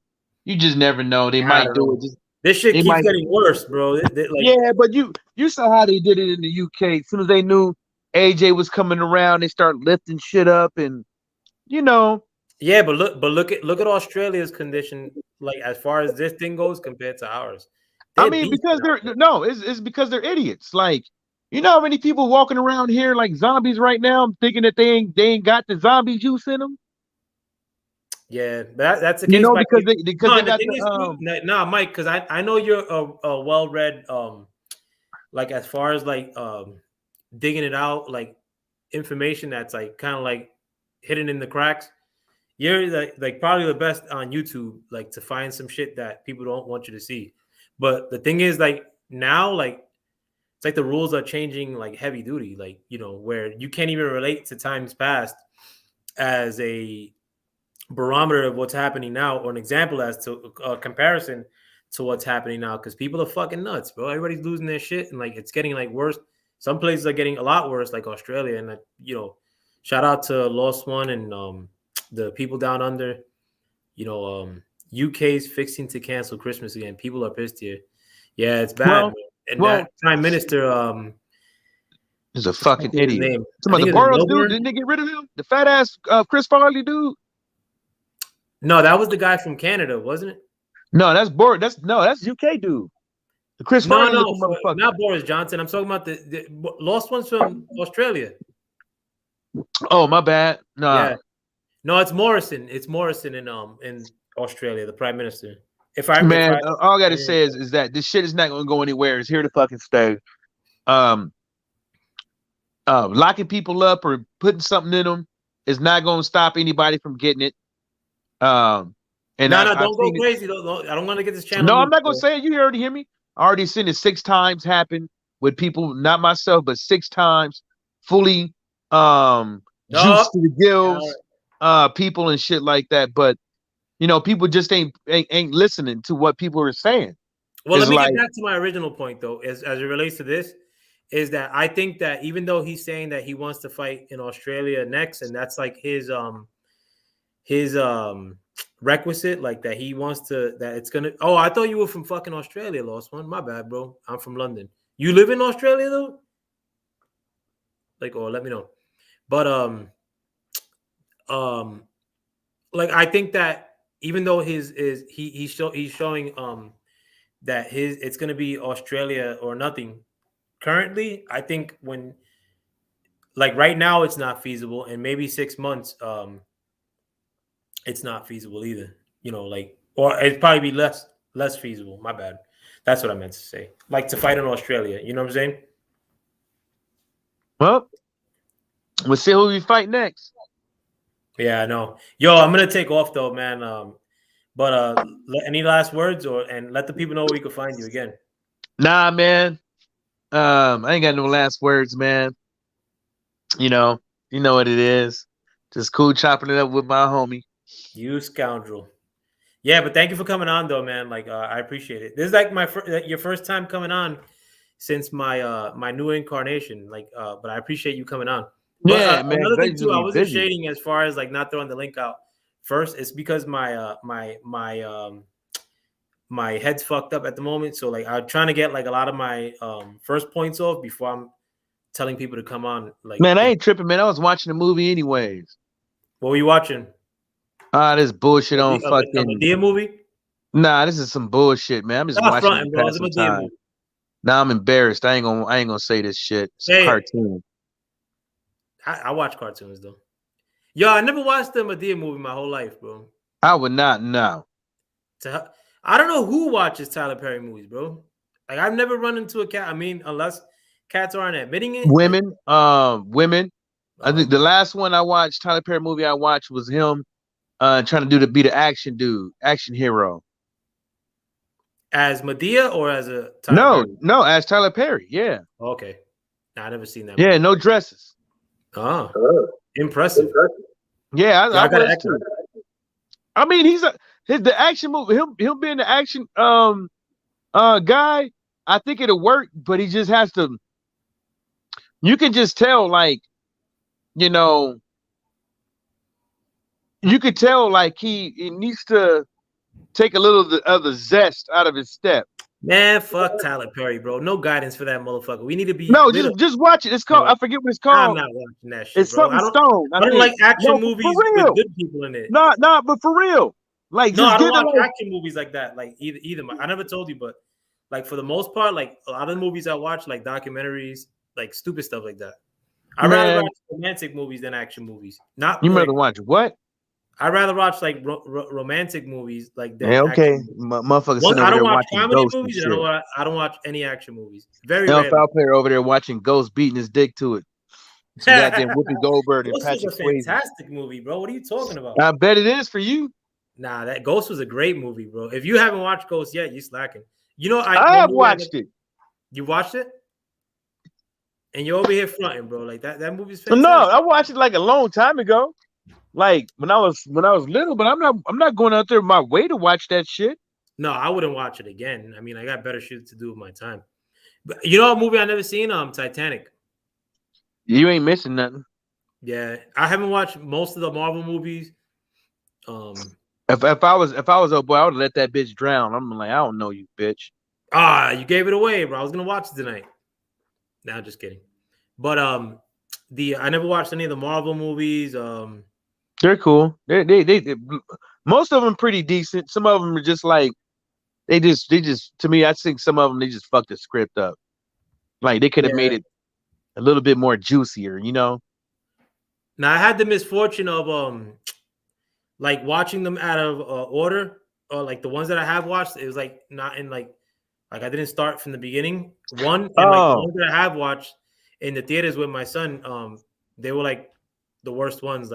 You just never know. They might do it. This shit keeps getting worse, bro. Yeah, but you saw how they did it in the UK. As soon as they knew AJ was coming around, they start lifting shit up, and you know. Yeah, but look at Australia's condition, like as far as this thing goes compared to ours. I mean, because it's because they're idiots. Like, you know how many people walking around here like zombies right now, thinking that they ain't got the zombie juice in them. Yeah, that's the case. You know, because they got Mike, because I know you're a well-read, like as far as like digging it out, like information that's like kind of like hidden in the cracks. You're like probably the best on YouTube, like to find some shit that people don't want you to see. But the thing is, like now, like it's like the rules are changing, like heavy duty, like where you can't even relate to times past as a barometer of what's happening now, or an example as to a comparison to what's happening now, because people are fucking nuts, bro. Everybody's losing their shit, and like it's getting like worse. Some places are getting a lot worse, like Australia, and shout out to Lost One and the people down under. UK's fixing to cancel Christmas again. People are pissed here. Yeah, it's bad. That Prime Minister is a fucking idiot. Some of the Boros dude, didn't they get rid of him? The fat ass Chris Farley dude. No, that was the guy from Canada, wasn't it? No, that's Boris. That's UK dude. The Chris Farley motherfucker. Not Boris Johnson. I'm talking about the Lost Ones from Australia. Oh, my bad. Nah. Yeah. No, it's Morrison. It's Morrison in Australia, the Prime Minister. All I gotta say is that this shit is not gonna go anywhere. It's here to fucking stay. Locking people up or putting something in them is not gonna stop anybody from getting it. Don't go crazy though. I don't want to get this channel. No, I'm not gonna say it. You already hear me. I already seen it 6 times happen with people, not myself, but 6 times fully juice to the gills, people and shit like that. But people just ain't listening to what people are saying. Well, let me get back to my original point though, as it relates to this, is that I think that even though he's saying that he wants to fight in Australia next, and that's like his requisite, like that he wants to, that it's gonna. Oh, I thought you were from fucking Australia, Lost One. My bad, bro. I'm from London. You live in Australia though? like, or let me know. But um, like I think that even though he's showing that his it's gonna be Australia or nothing. Currently, I think when like right now it's not feasible, and maybe 6 months it's not feasible either. Like or it'd probably be less feasible. My bad. That's what I meant to say. Like to fight in Australia. You know what I'm saying? Well, we'll see who we fight next. Yeah, I know. Yo, I'm gonna take off though, man. But any last words and let the people know where we can find you again. Nah, man. I ain't got no last words, man. You know what it is. Just cool chopping it up with my homie. You scoundrel. Yeah, but thank you for coming on though, man. Like I appreciate it. This is like your first time coming on since my new incarnation. Like but I appreciate you coming on. But Yeah, man. another thing too, I Basically wasn't busy. shading as far as like not throwing the link out first. It's because my head's fucked up at the moment. So like I'm trying to get like a lot of my first points off before I'm telling people to come on. Like, Man, I ain't tripping, man. I was watching the movie anyways. what were you watching? This bullshit on A fucking. Medea movie? Nah, this is some bullshit, man. I'm just Not watching it fronting, to bro. pass It's a some Medea time. movie. Nah, I'm embarrassed. I ain't gonna say this shit. It's a Hey, cartoon. I watch cartoons though. Yo, I never watched the Medea movie my whole life, bro. I would not know. I don't know who watches Tyler Perry movies, bro. Like I've never run into a cat. I mean, unless cats aren't admitting it. Women. I think the last one I watched, Tyler Perry movie I watched was him trying to be the action dude, action hero. As Medea or as a Tyler Perry? No, as Tyler Perry. Yeah. Okay. Nah, I never seen that Yeah, movie. no dresses. Oh, impressive. Yeah, I got was too. I mean, the action movie, him being the action guy, I think it'll work, but he just has to. You can just tell, like, you know, you could tell, like he needs to take a little of the zest out of his step. Man, fuck Tyler Perry, bro. No guidance for that motherfucker. We need to be No, rid of. just watch it. It's called. I forget what it's I'm called. not watching that shit, It's bro. something Stone. I I don't think. like action No, movies for with real. good people in it. Nah, but for real. Like, No, just I don't get watch like, action movies like that. Like either. I never told you, but like for the most part, like a lot of the movies I watch, like documentaries, like stupid stuff like that. I'd rather watch romantic movies than action movies. Not you like rather watch what? I'd rather watch like romantic movies like than Yeah, okay. action movies. Motherfucker sitting I over don't there watch watching comedy Ghost and movies, and shit. I don't watch any action movies. Very Elf rarely. Foul player over there watching Ghost beating his dick to it. Some goddamn Whoopi Goldberg and Ghost was Patrick a Swayze. fantastic movie, bro. What are you talking about? I bet it is for you. Nah, that Ghost was a great movie, bro. If you haven't watched Ghost yet, you slacking. You know, I have watched it. You watched it, and you're over here fronting, bro. Like that movie's No, fantastic. I watched it like a long time ago. Like when I was little, but I'm not going out there my way to watch that shit. No, I wouldn't watch it again. I mean, I got better shit to do with my time. But you know, a movie I never seen, Titanic. You ain't missing nothing. Yeah, I haven't watched most of the Marvel movies. If I was a boy, I would let that bitch drown. I'm like, I don't know you, bitch. You gave it away, bro. I was gonna watch it tonight. Nah, just kidding. But I never watched any of the Marvel movies. They're cool. They most of them pretty decent. Some of them are just like they just to me. I think some of them they just fucked the script up. Like they could have made it a little bit more juicier, you know. Now I had the misfortune of like watching them out of order, or like the ones that I have watched. It was like not in like I didn't start from the beginning. One and like the ones that I have watched in the theaters with my son, they were like the worst ones,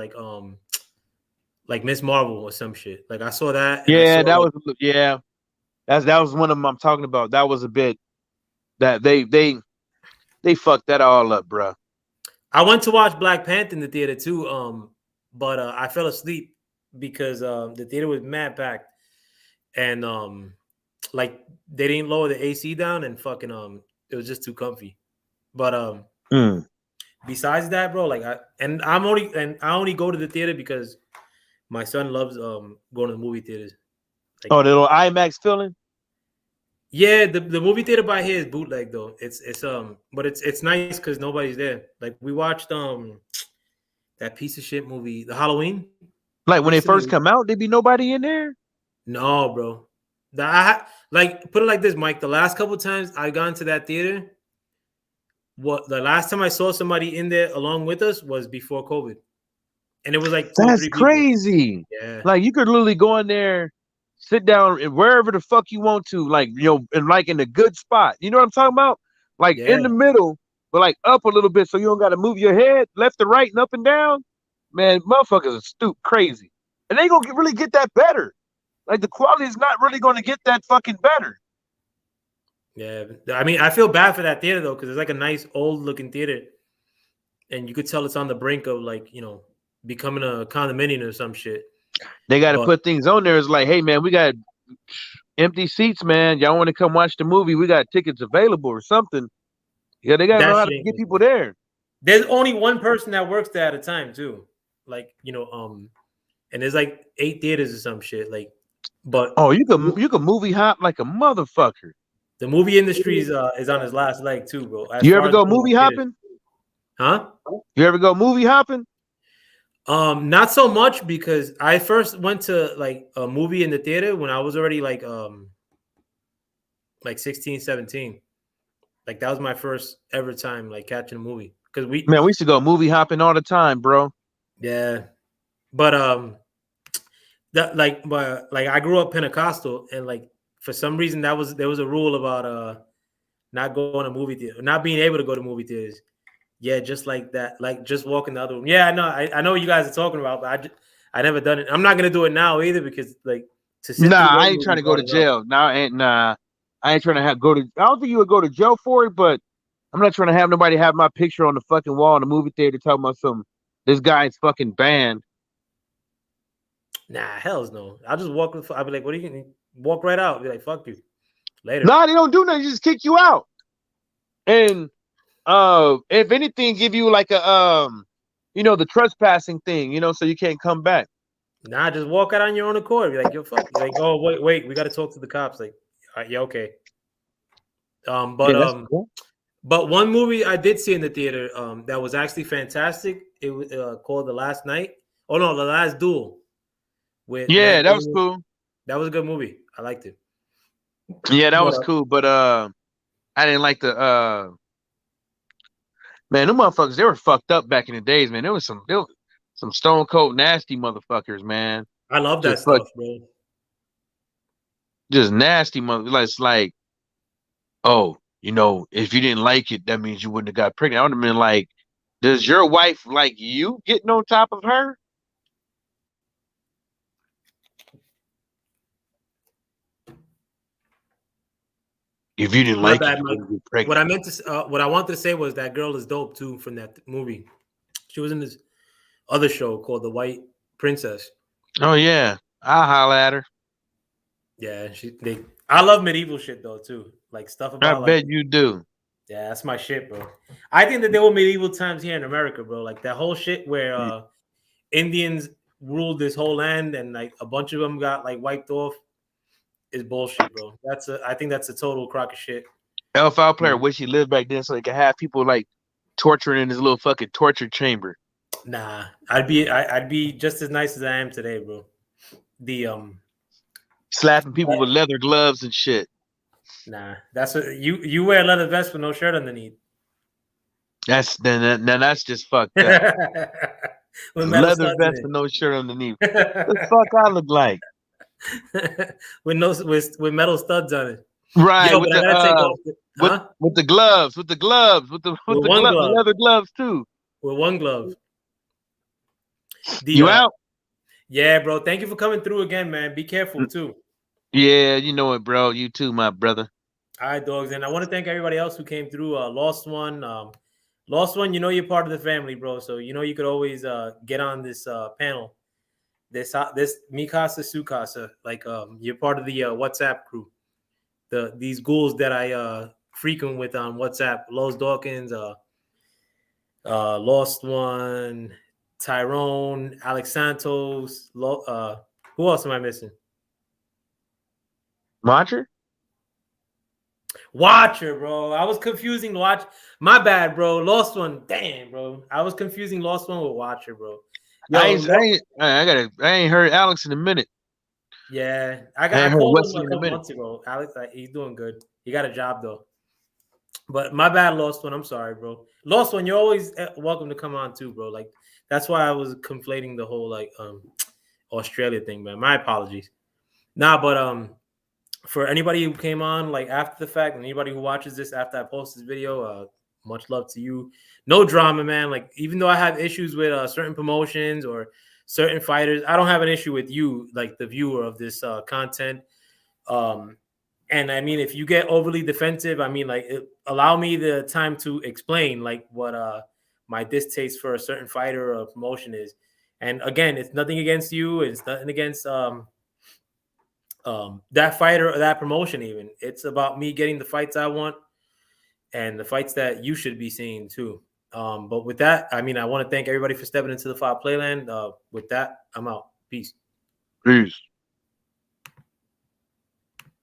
like Miss Marvel or some shit. Like I saw that. And that was one of them I'm talking about. That was a bit that they fucked that all up, bro. I went to watch Black Panther in the theater too, but I fell asleep because the theater was mad packed, and like they didn't lower the AC down, and fucking it was just too comfy. But besides that, bro, like I only go to the theater because my son loves going to the movie theaters. Like, the little IMAX feeling. Yeah, the movie theater by here is bootleg though. But it's nice because nobody's there. Like we watched that piece of shit movie, the Halloween. Like when they What's the first name? come out, there be nobody in there. No, bro. Like put it like this, Mike. The last couple times I got into that theater, what the last time I saw somebody in there along with us was before COVID, and it was like two or That's three people. crazy. Yeah, Like you could literally go in there, sit down and wherever the fuck you want to, like and like in a good spot. You know what I'm talking about? Like yeah, in the middle, but like up a little bit so you don't gotta move your head left to right and up and down. Man, motherfuckers are stoop crazy. And they gonna really get that better. Like the quality is not really gonna get that fucking better. yeah. I mean, I feel bad for that theater though because it's like a nice old looking theater, and you could tell it's on the brink of like becoming a condominium or some shit. They gotta But put things on there. It's like, hey man, we got empty seats, man. Y'all want to come watch the movie? We got tickets available or something. Yeah, they gotta that know how to shit ain't get good. people there. There's only one person that works there at a time too. Like and there's like 8 theaters or some shit. Like, but Oh, you can movie hop like a motherfucker. the movie industry is on his last leg too, bro. As You far ever as go going to movie theaters, hopping? huh? You ever go movie hopping? Not so much because I first went to like a movie in the theater when I was already like 16, 17. Like that was my first ever time like catching a movie because Man, we used to go movie hopping all the time, bro. yeah, but but I grew up Pentecostal and like for some reason there was a rule about not going to movie theater, not being able to go to movie theaters. Yeah, just like that, like just walking the other room. Yeah, I know, I know what you guys are talking about, but I never done it. I'm not gonna do it now either because like to sit through Nah, I one ain't trying movie to go hard to enough. jail. Nah. I ain't trying to go to. I don't think you would go to jail for it, but I'm not trying to have nobody have my picture on the fucking wall in the movie theater talking about some. This guy's fucking banned. Nah, hell's no. I'll just walk. I'll be like, what are you gonna walk right out? Be like, fuck you. Later. Nah, they don't do nothing. They just kick you out. And if anything, give you like a the trespassing thing, so you can't come back. Nah, just walk out on your own accord. Be like, yo, fuck. Like, oh wait, we got to talk to the cops. Like, all right, yeah, okay. Um, but Yeah, that's um, cool. but one movie I did see in the theater that was actually fantastic. It was called The Last Night. Oh no, The Last Duel with Yeah, Matt that was Damon. cool. That was a good movie. I liked it. Yeah, that But was cool. But I didn't like the man, them motherfuckers, they were fucked up back in the days, man. There was some stone cold nasty motherfuckers, man. I love that Just fuck stuff, bro. just nasty mother it's like, oh, if you didn't like it, that means you wouldn't have got pregnant. I would have been like, does your wife like you getting on top of her? If you didn't My like it, bad, you Mike. wouldn't get What I pregnant. meant to, what I wanted to say was that girl is dope too from that movie. She was in this other show called The White Princess. Oh yeah. I'll holler at her. Yeah, I love medieval shit though too, like stuff I about like bet you do. yeah, that's my shit, bro. I think that there were medieval times here in America, bro. Like that whole shit where Indians ruled this whole land and like a bunch of them got like wiped off is bullshit, bro. I think that's a total crock of shit. LFL player wish he lived back then so he could have people like torturing in his little fucking torture chamber. Nah, I'd be just as nice as I am today, bro. The Slapping people with leather gloves and shit. Nah, that's what you wear a leather vest with no shirt underneath. That's just fucked up. With metal Leather studs in vest with no shirt underneath. The it. fuck I look like? with metal studs on it. Right, Yo, with but I the gotta take off. Huh? with the gloves, with the With one the glove. leather gloves too. With one glove. You out? Yeah, bro. Thank you for coming through again, man. Be careful too. Yeah, you know it, bro. You too, my brother. All right, dogs. And I want to thank everybody else who came through. Lost one. Lost one, you're part of the family, bro. So you could always get on this panel. This Mikasa Sukasa. Like you're part of the WhatsApp crew. These ghouls that I frequent with on WhatsApp. Los Dawkins, Lost One, Tyrone, Alex Santos. Who else am I missing? Moncher? Watcher, bro. I was confusing Watch. My bad, bro. Lost one. Damn, bro. I was confusing Lost one with Watcher, bro. Yo, I ain't heard Alex in a minute. yeah, I I ain't heard called him Wesley a in a couple minute. months ago. Alex, he's doing good. He got a job though. But my bad, Lost one. I'm sorry, bro. Lost one. You're always welcome to come on too, bro. Like that's why I was conflating the whole like Australia thing, man. My apologies. Nah, but for anybody who came on like after the fact, and anybody who watches this after I post this video, much love to you. No drama, man. Like even though I have issues with certain promotions or certain fighters, I don't have an issue with you, like the viewer of this content. And I mean, if you get overly defensive, I mean, like allow me the time to explain like what my distaste for a certain fighter or promotion is. And again, it's nothing against you. It's nothing against that fighter or that promotion. Even it's about me getting the fights I want and the fights that you should be seeing too. But with that, I mean, I want to thank everybody for stepping into the Five Playland. With that, I'm out. Peace. Peace.